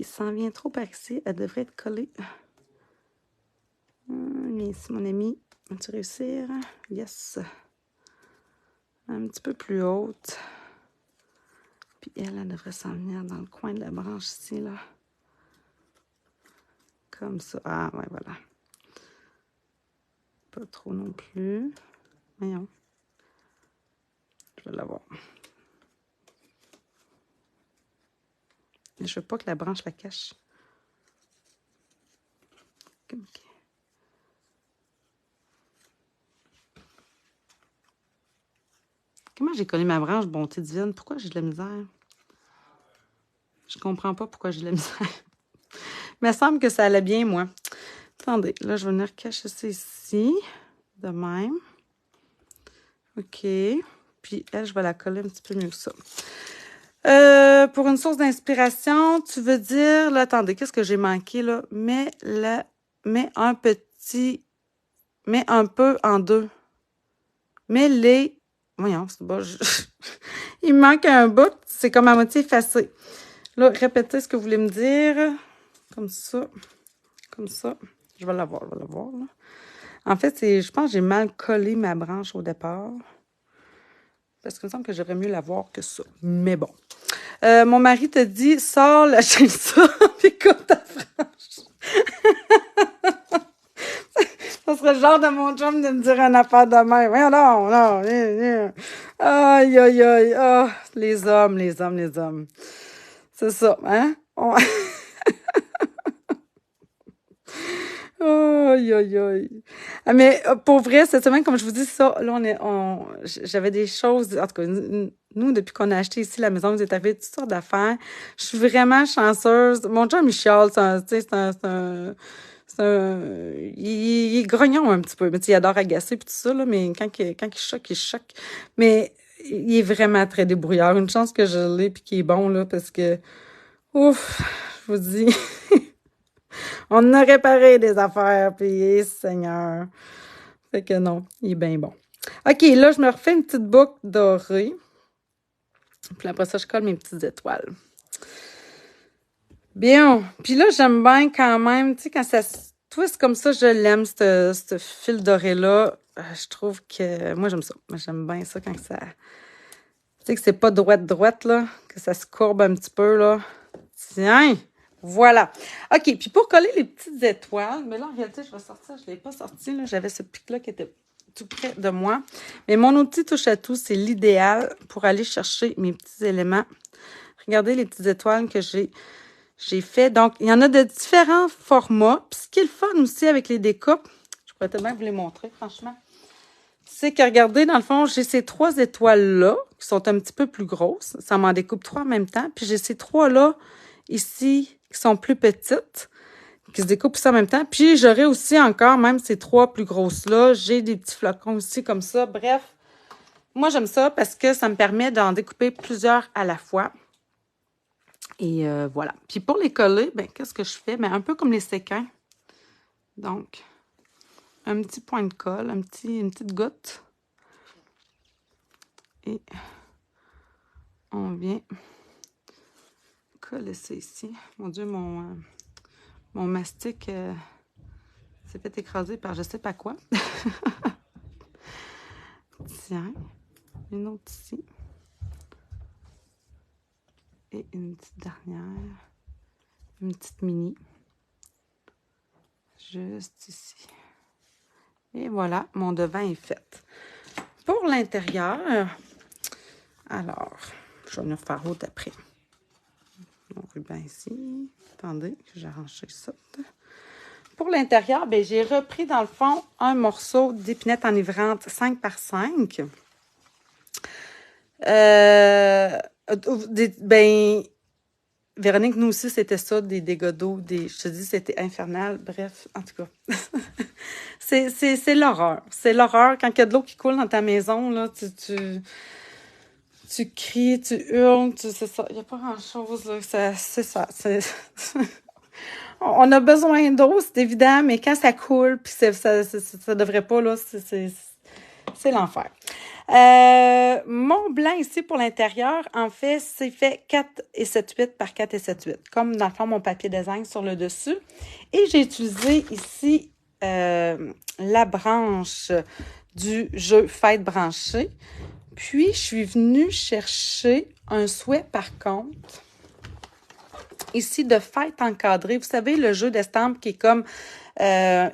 s'en vient trop par ici. Elle devrait être collée. Viens ici, mon ami. Vas-tu réussir? Yes. Un petit peu plus haute. Puis elle devrait s'en venir dans le coin de la branche ici, là. Comme ça. Ah, ouais, voilà. Pas trop non plus. Voyons. Je vais l'avoir. Je veux pas que la branche la cache. OK. Comment j'ai collé ma branche, bonté divine? Pourquoi j'ai de la misère? Je comprends pas pourquoi j'ai de la misère. Il me semble que ça allait bien, moi. Attendez, là, je vais venir cacher ça ici. De même. OK. Puis elle, je vais la coller un petit peu mieux que ça. Pour une source d'inspiration, tu veux dire... Là, attendez, qu'est-ce que j'ai manqué, là? Mets un peu en deux. Mets les... Voyons, c'est bon. Il me manque un bout. C'est comme à moitié effacé. Là, répétez ce que vous voulez me dire. Comme ça. Comme ça. Je vais l'avoir, là. En fait, je pense que j'ai mal collé ma branche au départ. Parce qu'il me semble que j'aurais mieux l'avoir que ça. Mais bon. Mon mari te dit, sors la chainsaw et coupe ta branche. Ça serait le genre de mon chum de me dire une affaire de même. Voyons non, non. Aïe, aïe, aïe. Oh, les hommes. C'est ça, hein? Aïe, aïe, aïe. Mais pour vrai, cette semaine, comme je vous dis ça, là, j'avais des choses, en tout cas, nous, depuis qu'on a acheté ici la maison, vous êtes arrivé toutes sortes d'affaires. Je suis vraiment chanceuse. Mon chum, il chiale, il est grognon un petit peu, mais il adore agacer et tout ça, là, mais quand il choque, il choque. Mais il est vraiment très débrouillard. Une chance que je l'ai puis qu'il est bon, là, parce que, ouf, je vous dis... On a réparé des affaires, puis Seigneur. Fait que non, il est bien bon. OK, là, je me refais une petite boucle dorée. Puis après ça, je colle mes petites étoiles. Bien. Puis là, j'aime bien quand même, tu sais, quand ça se twist comme ça, je l'aime, ce fil doré-là. Je trouve que... Moi, j'aime ça. Moi, j'aime bien ça quand ça... Tu sais, que c'est pas droite, là. Que ça se courbe un petit peu, là. Tiens! Voilà. OK, puis pour coller les petites étoiles, mais là, en réalité, je vais sortir, je ne l'ai pas sorti, là. J'avais ce pic-là qui était tout près de moi. Mais mon outil touche à tout, c'est l'idéal pour aller chercher mes petits éléments. Regardez les petites étoiles que j'ai fait. Donc, il y en a de différents formats. Puis ce qui est le fun aussi avec les découpes, je pourrais tellement vous les montrer, franchement, c'est que, regardez, dans le fond, j'ai ces 3 étoiles-là qui sont un petit peu plus grosses. Ça m'en découpe 3 en même temps. Puis j'ai ces 3-là ici qui sont plus petites, qui se découpent aussi en même temps. Puis j'aurai aussi encore, même ces 3 plus grosses-là, j'ai des petits flocons aussi comme ça. Bref, moi j'aime ça parce que ça me permet d'en découper plusieurs à la fois. Et voilà. Puis pour les coller, ben qu'est-ce que je fais? Ben, un peu comme les séquins. Donc, un petit point de colle, une petite goutte. Et on vient coller ça ici. Mon Dieu, mon mastic s'est fait écraser par je sais pas quoi. Tiens, une autre ici. Et une petite dernière. Une petite mini. Juste ici. Et voilà, mon devant est fait. Pour l'intérieur, alors, je vais venir faire l'autre après. Mon ruban ici. Attendez, que j'arrange ça. Pour l'intérieur, ben, j'ai repris dans le fond un morceau d'épinette enivrante 5x5. Ben, Véronique, nous aussi, c'était ça, des dégâts d'eau, je te dis, c'était infernal. Bref, en tout cas, c'est l'horreur. C'est l'horreur. Quand il y a de l'eau qui coule dans ta maison, là, tu cries, tu hurles, c'est ça. Il n'y a pas grand-chose, là. C'est ça. On a besoin d'eau, c'est évident, mais quand ça coule, puis ça devrait pas, là, c'est l'enfer. Mon blanc ici pour l'intérieur, en fait, c'est fait 4,7,8 par 4,7,8, comme dans le fond mon papier design sur le dessus. Et j'ai utilisé ici la branche du jeu Fête branchée. Puis, je suis venue chercher un souhait, par contre, ici de Fête encadrée. Vous savez, le jeu d'estampes qui est comme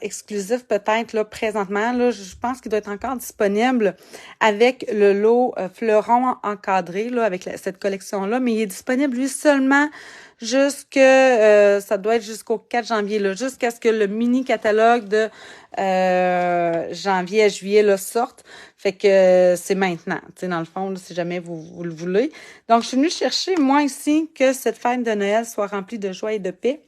exclusif peut-être là présentement. Là, je pense qu'il doit être encore disponible avec le lot fleuron encadré là, avec cette collection-là, mais il est disponible lui seulement ça doit être jusqu'au 4 janvier, là, jusqu'à ce que le mini catalogue de janvier à juillet là, sorte. Fait que c'est maintenant, tu sais, dans le fond, là, si jamais vous le voulez. Donc, je suis venue chercher, moi ici, que cette fête de Noël soit remplie de joie et de paix.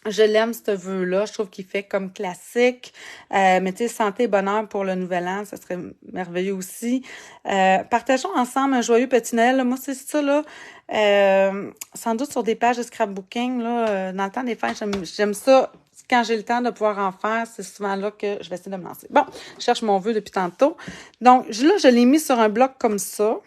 Je l'aime, ce vœu-là. Je trouve qu'il fait comme classique. Mais tu sais, santé et bonheur pour le nouvel an, ça serait merveilleux aussi. Partageons ensemble un joyeux petit Noël. Là. Moi, c'est ça, là. Sans doute sur des pages de scrapbooking, là, dans le temps des fêtes, j'aime ça. Quand j'ai le temps de pouvoir en faire, c'est souvent là que je vais essayer de me lancer. Bon, je cherche mon vœu depuis tantôt. Donc, là, je l'ai mis sur un bloc comme ça.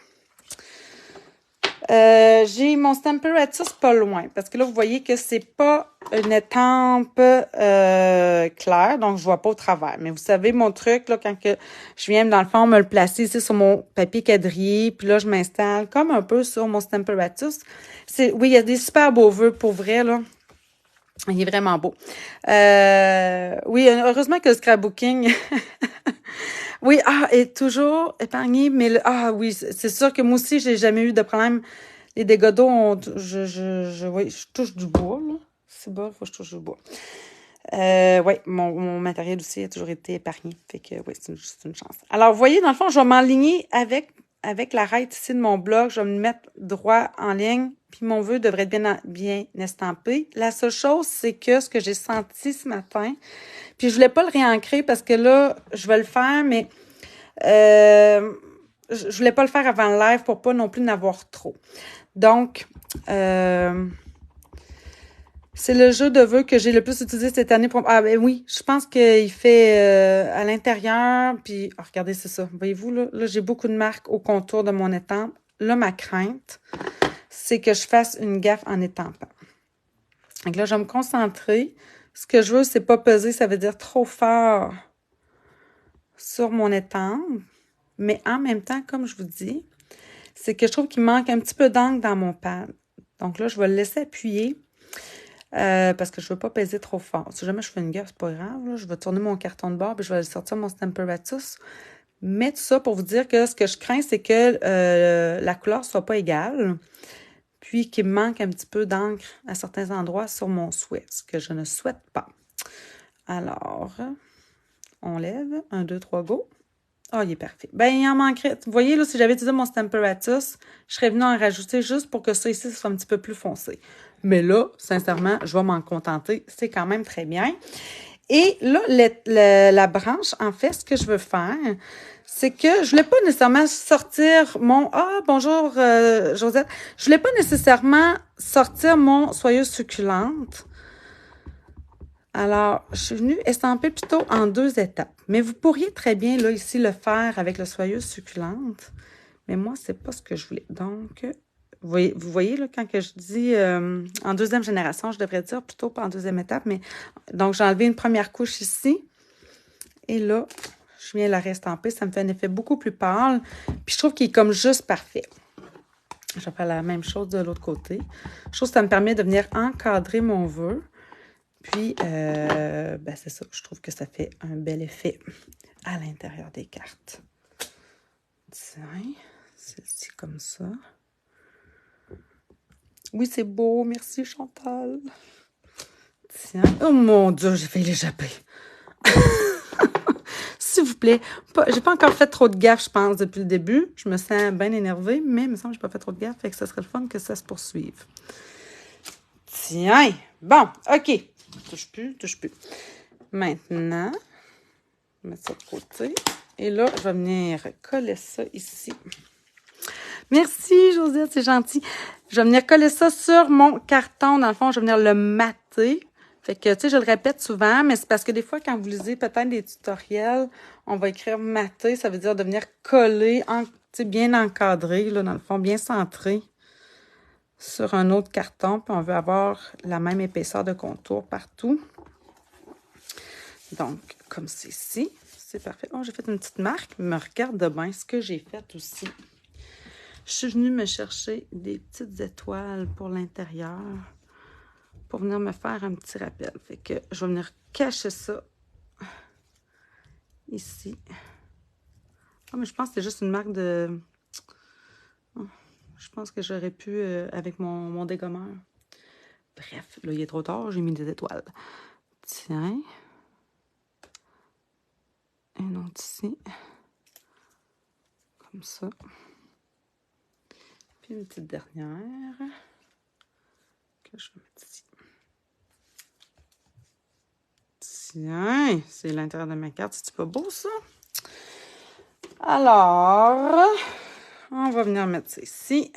J'ai mon Stamparatus pas loin, parce que là, vous voyez que c'est pas une étampe claire, donc je vois pas au travers. Mais vous savez, mon truc, là, quand que je viens, dans le fond, me le placer ici sur mon papier quadrillé, puis là, je m'installe comme un peu sur mon Stamparatus. Oui, il y a des super beaux vœux, pour vrai, là. Il est vraiment beau. Oui, heureusement que le scrapbooking... Oui, est toujours épargné, mais oui, c'est sûr que moi aussi, j'ai jamais eu de problème. Les dégâts d'eau, oui, je touche du bois, là. C'est bon, faut que je touche du bois. Oui, mon matériel aussi a toujours été épargné. Fait que, oui, c'est une chance. Alors, vous voyez, dans le fond, je vais m'enligner avec l'arête ici de mon bloc. Je vais me mettre droit en ligne. Puis mon vœu devrait être bien estampé. La seule chose, c'est que ce que j'ai senti ce matin, puis je voulais pas le réancrer parce que là, je vais le faire, mais je voulais pas le faire avant le live pour pas non plus en avoir trop. Donc, c'est le jeu de vœux que j'ai le plus utilisé cette année. Ben oui, je pense qu'il fait à l'intérieur, puis regardez, c'est ça. Voyez-vous, là j'ai beaucoup de marques au contour de mon étampe. Là, ma crainte, c'est que je fasse une gaffe en étampant. Donc là, je vais me concentrer. Ce que je veux, c'est pas peser, ça veut dire trop fort sur mon étampe. Mais en même temps, comme je vous dis, c'est que je trouve qu'il manque un petit peu d'angle dans mon pad. Donc là, je vais le laisser appuyer parce que je veux pas peser trop fort. Si jamais je fais une gaffe, c'est pas grave. Là, je vais tourner mon carton de bord et je vais sortir mon Stamparatus. Mais tout ça pour vous dire que ce que je crains, c'est que la couleur soit pas égale. Puis qu'il me manque un petit peu d'encre à certains endroits sur mon souhait, ce que je ne souhaite pas. Alors, on lève. 1, 2, 3, go. Il est parfait. Ben, il en manquerait. Vous voyez, là, si j'avais utilisé mon Stamparatus, je serais venue en rajouter juste pour que ça ici soit un petit peu plus foncé. Mais là, sincèrement, je vais m'en contenter. C'est quand même très bien. Et là, la branche, en fait, ce que je veux faire, c'est que je voulais pas nécessairement sortir mon... bonjour, Josette. Je voulais pas nécessairement sortir mon Soyeuse succulente. Alors, je suis venue estamper plutôt en 2 étapes. Mais vous pourriez très bien, là, ici, le faire avec le Soyeuse succulente. Mais moi, c'est pas ce que je voulais. Donc, vous voyez, là, quand que je dis en 2e génération, je devrais dire plutôt pas en 2e étape. Mais donc, j'ai enlevé une première couche ici. Et là, je viens la restamper. Ça me fait un effet beaucoup plus pâle. Puis, je trouve qu'il est comme juste parfait. Je vais faire la même chose de l'autre côté. Je trouve que ça me permet de venir encadrer mon vœu. Puis, c'est ça. Je trouve que ça fait un bel effet à l'intérieur des cartes. Tiens, celle-ci comme ça. Oui, c'est beau. Merci, Chantal. Tiens. Oh mon Dieu, j'ai fait l'échapper. Si s'il vous plaît. J'ai pas encore fait trop de gaffes, je pense, depuis le début. Je me sens bien énervée, mais il me semble que j'ai pas fait trop de gaffes, fait que ça serait le fun que ça se poursuive. Tiens! Bon, OK. Touche plus. Maintenant, je vais mettre ça de côté. Et là, je vais venir coller ça ici. Merci, Josette, c'est gentil. Je vais venir coller ça sur mon carton. Dans le fond, je vais venir le mater. Fait que, tu sais, je le répète souvent, mais c'est parce que des fois, quand vous lisez peut-être des tutoriels, on va écrire mater, ça veut dire de venir coller, tu sais, bien encadré, là, dans le fond, bien centré sur un autre carton. Puis on veut avoir la même épaisseur de contour partout. Donc, comme c'est ici, c'est parfait. Oh, j'ai fait une petite marque, mais regarde bien ce que j'ai fait aussi. Je suis venue me chercher des petites étoiles pour l'intérieur pour venir me faire un petit rappel. Fait que je vais venir cacher ça ici. Ah, mais je pense que c'est juste une marque de... Oh, je pense que j'aurais pu avec mon dégommeur. Bref, là, il est trop tard, j'ai mis des étoiles. Tiens. Un autre ici. Comme ça. Puis une petite dernière que je vais mettre ici. Tiens, c'est l'intérieur de ma carte. C'est pas beau, ça? Alors, on va venir mettre ça ici.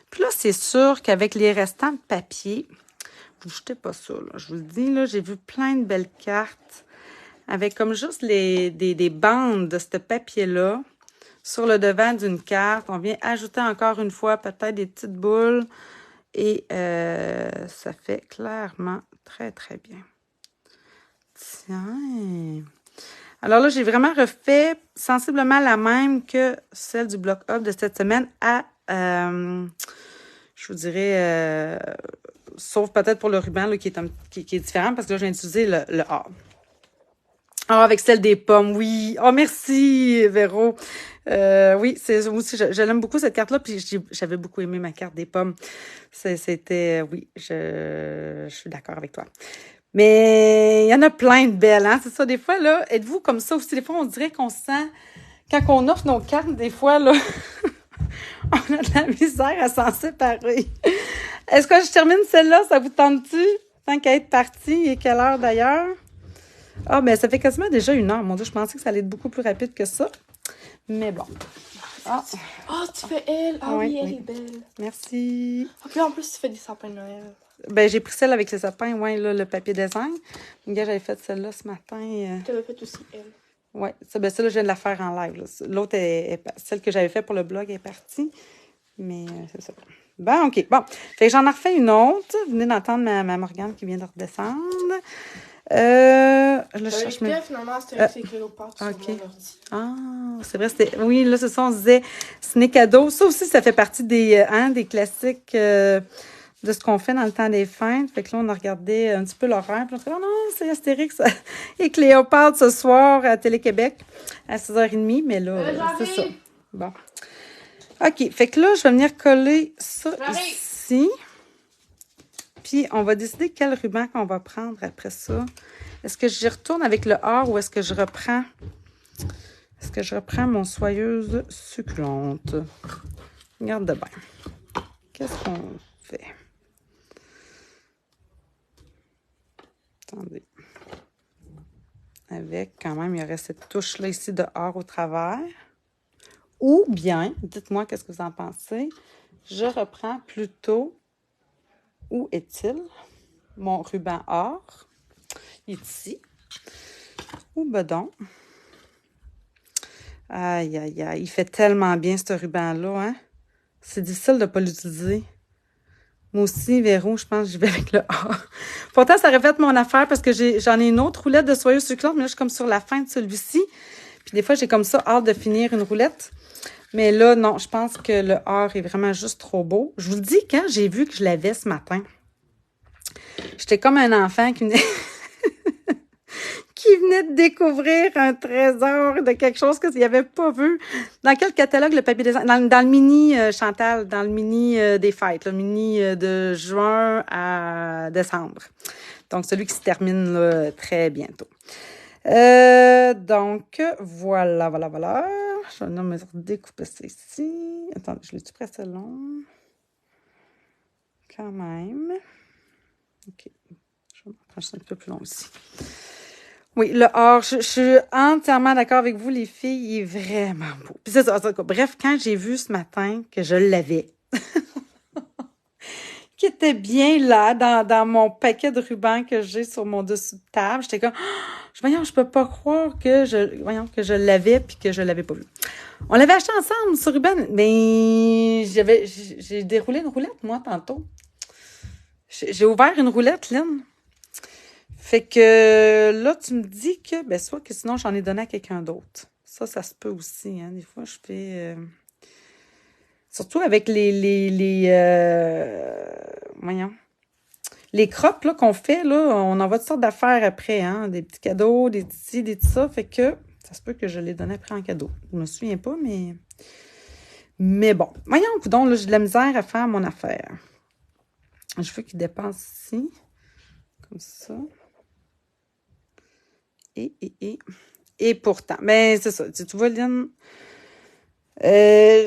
Puis là, c'est sûr qu'avec les restants de papier, vous ne jetez pas ça, là. Je vous le dis, là, j'ai vu plein de belles cartes avec comme juste des bandes de ce papier-là sur le devant d'une carte. On vient ajouter encore une fois peut-être des petites boules et ça fait clairement très, très bien. Tiens! Alors là, j'ai vraiment refait sensiblement la même que celle du Block Up de cette semaine à, je vous dirais, sauf peut-être pour le ruban là, qui est différent parce que là, je viens d'utiliser le A. Ah, avec celle des pommes, oui. Oh, merci, Véro. Oui, c'est aussi, je l'aime beaucoup cette carte-là, puis j'avais beaucoup aimé ma carte des pommes. C'était, oui, je suis d'accord avec toi. Mais il y en a plein de belles, hein. C'est ça, des fois, là, êtes-vous comme ça aussi? Des fois, on dirait qu'on sent, quand on offre nos cartes, des fois, là, on a de la misère à s'en séparer. Est-ce que je termine celle-là? Ça vous tente-tu? Tant qu'à être partie, et quelle heure d'ailleurs? Ah, ben ça fait quasiment déjà 1 heure. Mon Dieu, je pensais que ça allait être beaucoup plus rapide que ça. Mais bon. Ah, tu fais elle. Ah oui, elle est belle. Merci. Ah, puis en plus, tu fais des sapins de Noël. Ben, j'ai pris celle avec les sapins, ouais, là, le papier design. Regarde, j'avais fait celle-là ce matin. Tu avais fait aussi elle. Oui, celle-là, je viens de la faire en live. L'autre, celle que j'avais faite pour le blog est partie. Mais c'est ça. Bon, OK. Bon. Fait que j'en ai refait une autre. Vous venez d'entendre ma Morgane qui vient de redescendre. Là, je cherche mes... finalement, c'était avec Cléopâtre sur OK. mon ordi. Ah, c'est vrai, c'était... Oui, là, c'est ça, on se disait, ce n'est cadeau. Ça aussi, ça fait partie des classiques de ce qu'on fait dans le temps des fêtes. Fait que là, on a regardé un petit peu l'horaire. Puis on s'est dit, oh non, c'est Astérix et Cléopâtre ce soir à Télé-Québec à 6h30. Mais là, c'est ça. Bon. OK, fait que là, je vais venir coller ça ici. Puis, on va décider quel ruban qu'on va prendre après ça. Est-ce que j'y retourne avec le or ou est-ce que je reprends... Est-ce que je reprends mon soyeuse succulente? Regarde de bien. Qu'est-ce qu'on fait? Attendez. Avec, quand même, il y aurait cette touche-là ici de or au travers. Ou bien, dites-moi qu'est-ce que vous en pensez, je reprends plutôt, où est-il, mon ruban or, il est ici, ou bedon. Aïe, aïe, aïe, il fait tellement bien ce ruban-là, hein? C'est difficile de ne pas l'utiliser. Moi aussi, Véro, je pense que je vais avec le or. Pourtant, ça aurait fait mon affaire parce que j'en ai une autre roulette de soyeuse succulente, mais là, je suis comme sur la fin de celui-ci. Puis des fois, j'ai comme ça hâte de finir une roulette. Mais là, non, je pense que le or est vraiment juste trop beau. Je vous le dis, quand j'ai vu que je l'avais ce matin, j'étais comme un enfant qui venait... qui venait de découvrir un trésor de quelque chose qu'il n'avait pas vu. Dans quel catalogue le papier design? Dans le mini, Chantal, dans le mini des fêtes, le mini de juin à décembre. Donc, celui qui se termine là, très bientôt. Donc, voilà. Je vais venir me découper ça ici. Attendez, je l'ai-tu pressé long? Quand même. OK. Je vais m'en prendre un peu plus long ici. Oui, le or, je suis entièrement d'accord avec vous, les filles, il est vraiment beau. Puis c'est ça, bref, quand j'ai vu ce matin que je l'avais, qui était bien là, dans mon paquet de rubans que j'ai sur mon dessus de table, j'étais comme, voyons, je peux pas croire que je l'avais puis que je l'avais pas vu. On l'avait acheté ensemble, ce ruban, mais j'ai déroulé une roulette, moi, tantôt. J'ai ouvert une roulette, Lynn. Fait que là, tu me dis que, ben, soit que sinon, j'en ai donné à quelqu'un d'autre. Ça se peut aussi, hein. Des fois, je fais... surtout avec voyons, les crottes, là, qu'on fait, là, on envoie toutes sortes d'affaires après, hein. Des petits cadeaux, des petits, des tout ça. Fait que ça se peut que je les donne après en cadeau. Je me souviens pas, mais... Mais bon. Voyons, coudonc, là, j'ai de la misère à faire mon affaire. Je veux qu'il dépasse ici. Comme ça. Et pourtant, ben c'est ça. Tu vois, Lynn, puis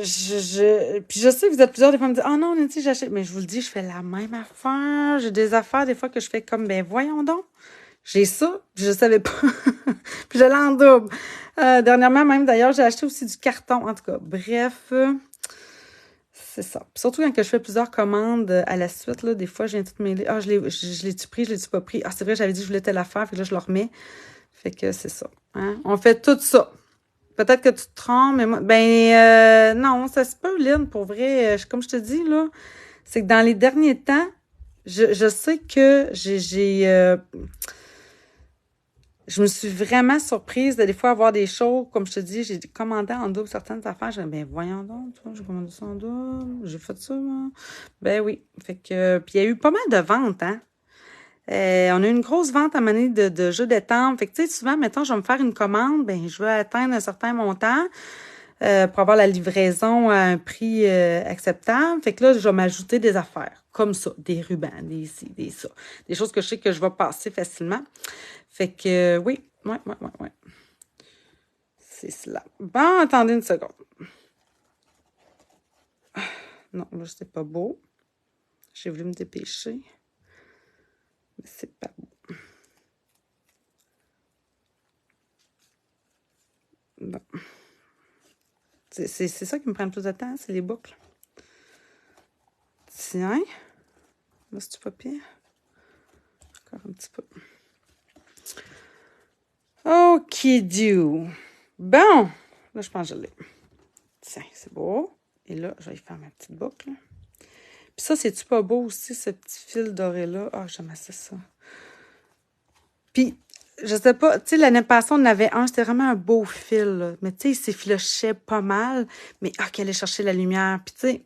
je sais que vous êtes plusieurs des fois me dire, oh non, Nancy, j'achète. Mais je vous le dis, je fais la même affaire. J'ai des affaires des fois que je fais comme, ben voyons donc. J'ai ça, je savais pas. Puis je l'ai en double. Dernièrement, même d'ailleurs, j'ai acheté aussi du carton. En tout cas, bref, c'est ça. Puis surtout quand que je fais plusieurs commandes à la suite, là, des fois, je viens tout mêler. Ah, je l'ai-tu pris, je l'ai-tu pas pris? Ah, c'est vrai, j'avais dit que je voulais telle affaire, puis là, je le remets. Fait que c'est ça. Hein? On fait tout ça. Peut-être que tu te trompes, mais moi, non, ça se peut, Lynn, pour vrai. Comme je te dis, là, c'est que dans les derniers temps, je sais que je me suis vraiment surprise de des fois avoir des choses, comme je te dis, j'ai commandé en double certaines affaires. J'ai dit, ben voyons donc, toi, j'ai commandé ça en double, j'ai fait ça, moi. Ben oui. Fait que, puis il y a eu pas mal de ventes, hein. On a eu une grosse vente à mener de jeux d'étampe. Fait que, tu sais, souvent, mettons, je vais me faire une commande, ben je veux atteindre un certain montant pour avoir la livraison à un prix acceptable. Fait que là, je vais m'ajouter des affaires comme ça, des rubans, des ci, des ça. Des choses que je sais que je vais passer facilement. Fait que, oui, ouais. C'est cela. Bon, attendez une seconde. Non, là, c'est pas beau. J'ai voulu me dépêcher. Mais c'est pas beau. Bon. C'est ça qui me prend le plus de temps, c'est les boucles. Tiens. Là, c'est-tu pas pire? Encore un petit peu. OK, bon. Là, je pense que je l'ai. Tiens, c'est beau. Et là, je vais y faire ma petite boucle. Puis ça, c'est-tu pas beau aussi, ce petit fil doré-là? Ah, j'aime assez ça. Puis, je sais pas, tu sais, l'année passée, on en avait un, c'était vraiment un beau fil, là. Mais tu sais, il s'effilochait pas mal. Mais, qu'il allait chercher la lumière. Puis, tu sais,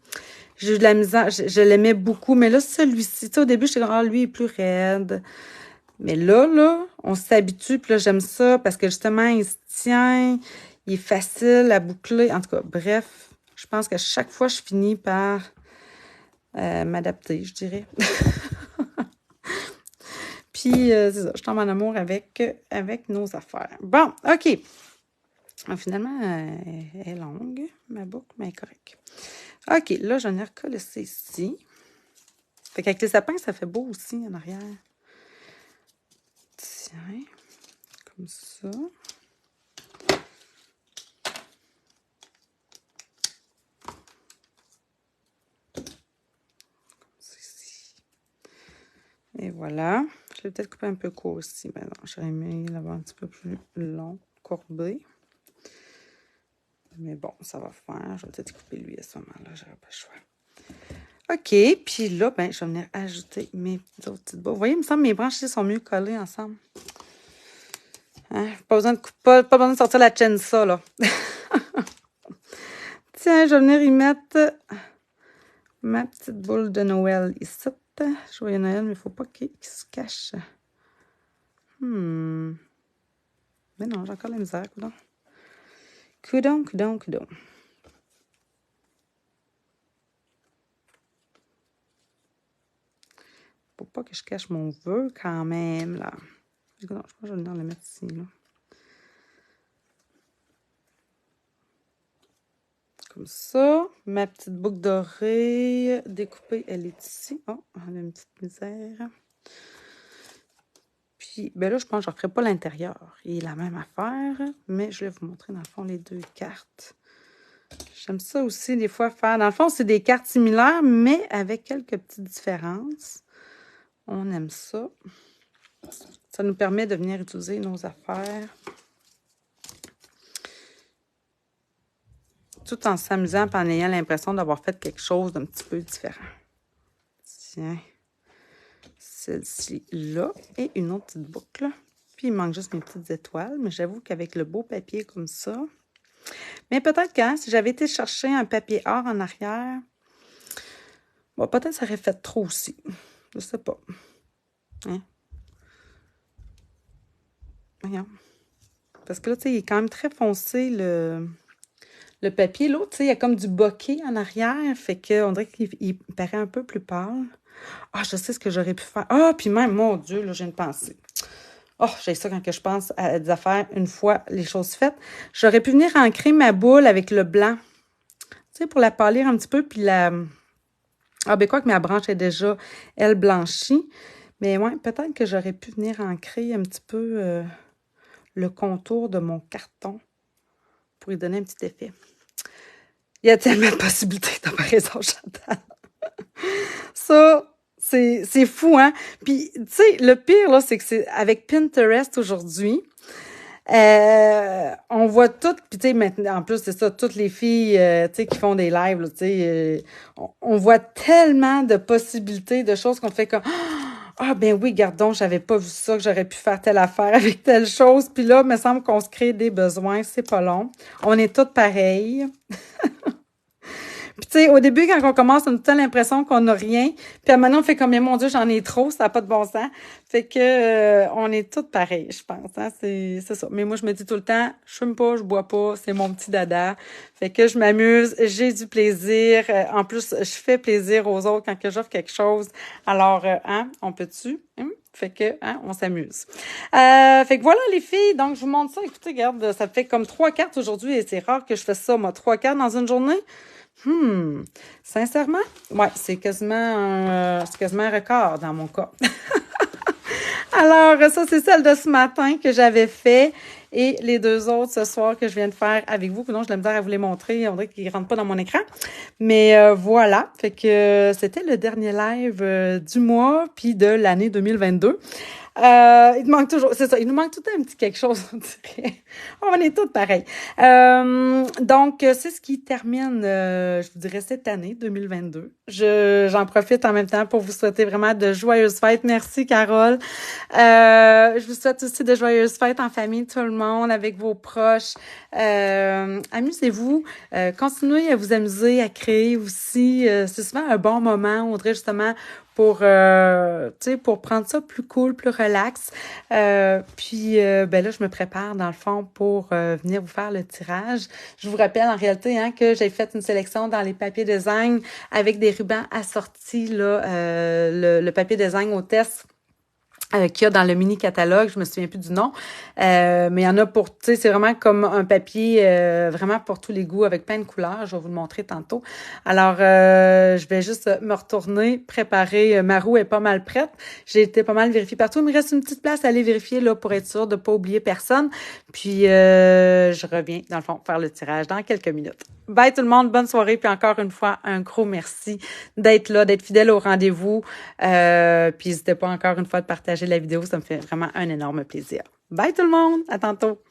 j'ai eu de la misère, je l'aimais beaucoup. Mais là, celui-ci, tu sais, au début, j'étais comme, lui, il est plus raide. Mais là, on s'habitue. Puis là, j'aime ça parce que justement, il se tient, il est facile à boucler. En tout cas, bref, je pense qu'à chaque fois, je finis par m'adapter, je dirais. Puis, c'est ça, je tombe en amour avec nos affaires. Bon, OK. Finalement, elle est longue, ma boucle, mais elle est correcte. OK, là, j'en ai recollé ça ici. Fait qu'avec les sapins, ça fait beau aussi en arrière. Tiens, comme ça. Comme ça ici. Et voilà. Je l'ai peut-être coupé un peu court ici. Ben non, j'aurais aimé l'avoir un petit peu plus long, courbé. Mais bon, ça va faire. Je vais peut-être couper lui à ce moment-là. J'aurais pas le choix. OK. Puis là, ben, je vais venir ajouter mes autres petites boucles. Vous voyez, il me semble que mes branches ici sont mieux collées ensemble. Hein? Pas besoin de sortir la chainsaw, là. Tiens, je vais venir y mettre ma petite boule de Noël ici. Joyeux Noël, mais il ne faut pas qu'il se cache. Mais non, j'ai encore la misère, coudonc. Coudonc. Faut pas que je cache mon vœu quand même, là. Je pense que je vais venir le mettre ici, là. comme ça. Ma petite boucle dorée découpée, elle est ici. Oh, on a une petite misère. Puis, ben là, je pense que je ne referai pas l'intérieur. Il est la même affaire, mais je vais vous montrer, dans le fond, les deux cartes. J'aime ça aussi, des fois, faire... Dans le fond, c'est des cartes similaires, mais avec quelques petites différences. On aime ça. Ça nous permet de venir utiliser nos affaires. Tout en s'amusant et en ayant l'impression d'avoir fait quelque chose d'un petit peu différent. Tiens. Celle-ci là. Et une autre petite boucle. Puis il manque juste mes petites étoiles. Mais j'avoue qu'avec le beau papier comme ça... Mais peut-être que si j'avais été chercher un papier or en arrière, bon, peut-être ça aurait fait trop aussi. Je sais pas. Hein? Voyons. Parce que là, tu sais, il est quand même très foncé, le papier. L'autre, tu sais, il y a comme du bokeh en arrière. Fait qu'on dirait qu'il paraît un peu plus pâle. Ah, je sais ce que j'aurais pu faire. Ah, puis même, mon Dieu, là, j'ai une pensée. Oh, j'ai ça quand que je pense à des affaires une fois les choses faites. J'aurais pu venir ancrer ma boule avec le blanc. Tu sais, pour la pâlir un petit peu, puis la... Ah, ben quoi que ma branche est déjà, elle, blanchie. Mais ouais, peut-être que j'aurais pu venir ancrer un petit peu le contour de mon carton pour y donner un petit effet. Il y a tellement de possibilités, t'as pas raison, Chantal. Ça... C'est fou, hein? Puis, tu sais, le pire, là, c'est que c'est avec Pinterest aujourd'hui, on voit toutes, puis tu sais, maintenant, en plus, c'est ça, toutes les filles, tu sais, qui font des lives, tu sais, on voit tellement de possibilités, de choses qu'on fait comme, ah, ben oui, gardons, j'avais pas vu ça, que j'aurais pu faire telle affaire avec telle chose, puis là, il me semble qu'on se crée des besoins, c'est pas long. On est toutes pareilles. Puis, tu sais, au début, quand on commence, on a tout l'impression qu'on n'a rien. Puis, maintenant, on fait comme, mais mon Dieu, j'en ai trop, ça n'a pas de bon sens. Fait que, on est toutes pareilles, je pense. Hein? C'est ça. Mais moi, je me dis tout le temps, je fume pas, je bois pas, c'est mon petit dada. Fait que je m'amuse, j'ai du plaisir. En plus, je fais plaisir aux autres quand que j'offre quelque chose. Alors, hein, on peut-tu? Fait que, hein, on s'amuse. Fait que voilà, les filles. Donc, je vous montre ça. Écoutez, regarde, ça fait comme 3 cartes aujourd'hui et c'est rare que je fasse ça, moi, 3 cartes dans une journée. Sincèrement, ouais, c'est quasiment un record dans mon cas. Alors, ça, c'est celle de ce matin que j'avais fait et les 2 autres ce soir que je viens de faire avec vous. Sinon, je l'ai misère à vous les montrer. On dirait qu'ils ne rentrent pas dans mon écran. Mais voilà, fait que c'était le dernier live du mois puis de l'année 2022. Il nous manque toujours, c'est ça, il nous manque tout un petit quelque chose, on dirait. On est toutes pareilles. Donc, c'est ce qui termine, je vous dirais, cette année 2022. J'en profite en même temps pour vous souhaiter vraiment de joyeuses fêtes. Merci, Carole. Je vous souhaite aussi de joyeuses fêtes en famille, tout le monde, avec vos proches. Amusez-vous. Continuez à vous amuser, à créer aussi. C'est souvent un bon moment, on dirait justement, pour prendre ça plus cool, plus relax. Puis ben là, je me prépare dans le fond pour venir vous faire le tirage. Je vous rappelle en réalité que j'ai fait une sélection dans les papiers design avec des rubans assortis, là, le papier design au test. Qu'il y a dans le mini catalogue, je me souviens plus du nom, mais il y en a pour, tu sais, c'est vraiment comme un papier vraiment pour tous les goûts avec plein de couleurs. Je vais vous le montrer tantôt. Alors, je vais juste me retourner, préparer. Ma roue est pas mal prête. J'ai été pas mal vérifiée partout. Il me reste une petite place à aller vérifier là pour être sûre de pas oublier personne. Puis, je reviens dans le fond faire le tirage dans quelques minutes. Bye tout le monde, bonne soirée. Puis encore une fois, un gros merci d'être là, d'être fidèle au rendez-vous. Puis n'hésitez pas encore une fois de partager la vidéo, ça me fait vraiment un énorme plaisir. Bye tout le monde, à tantôt!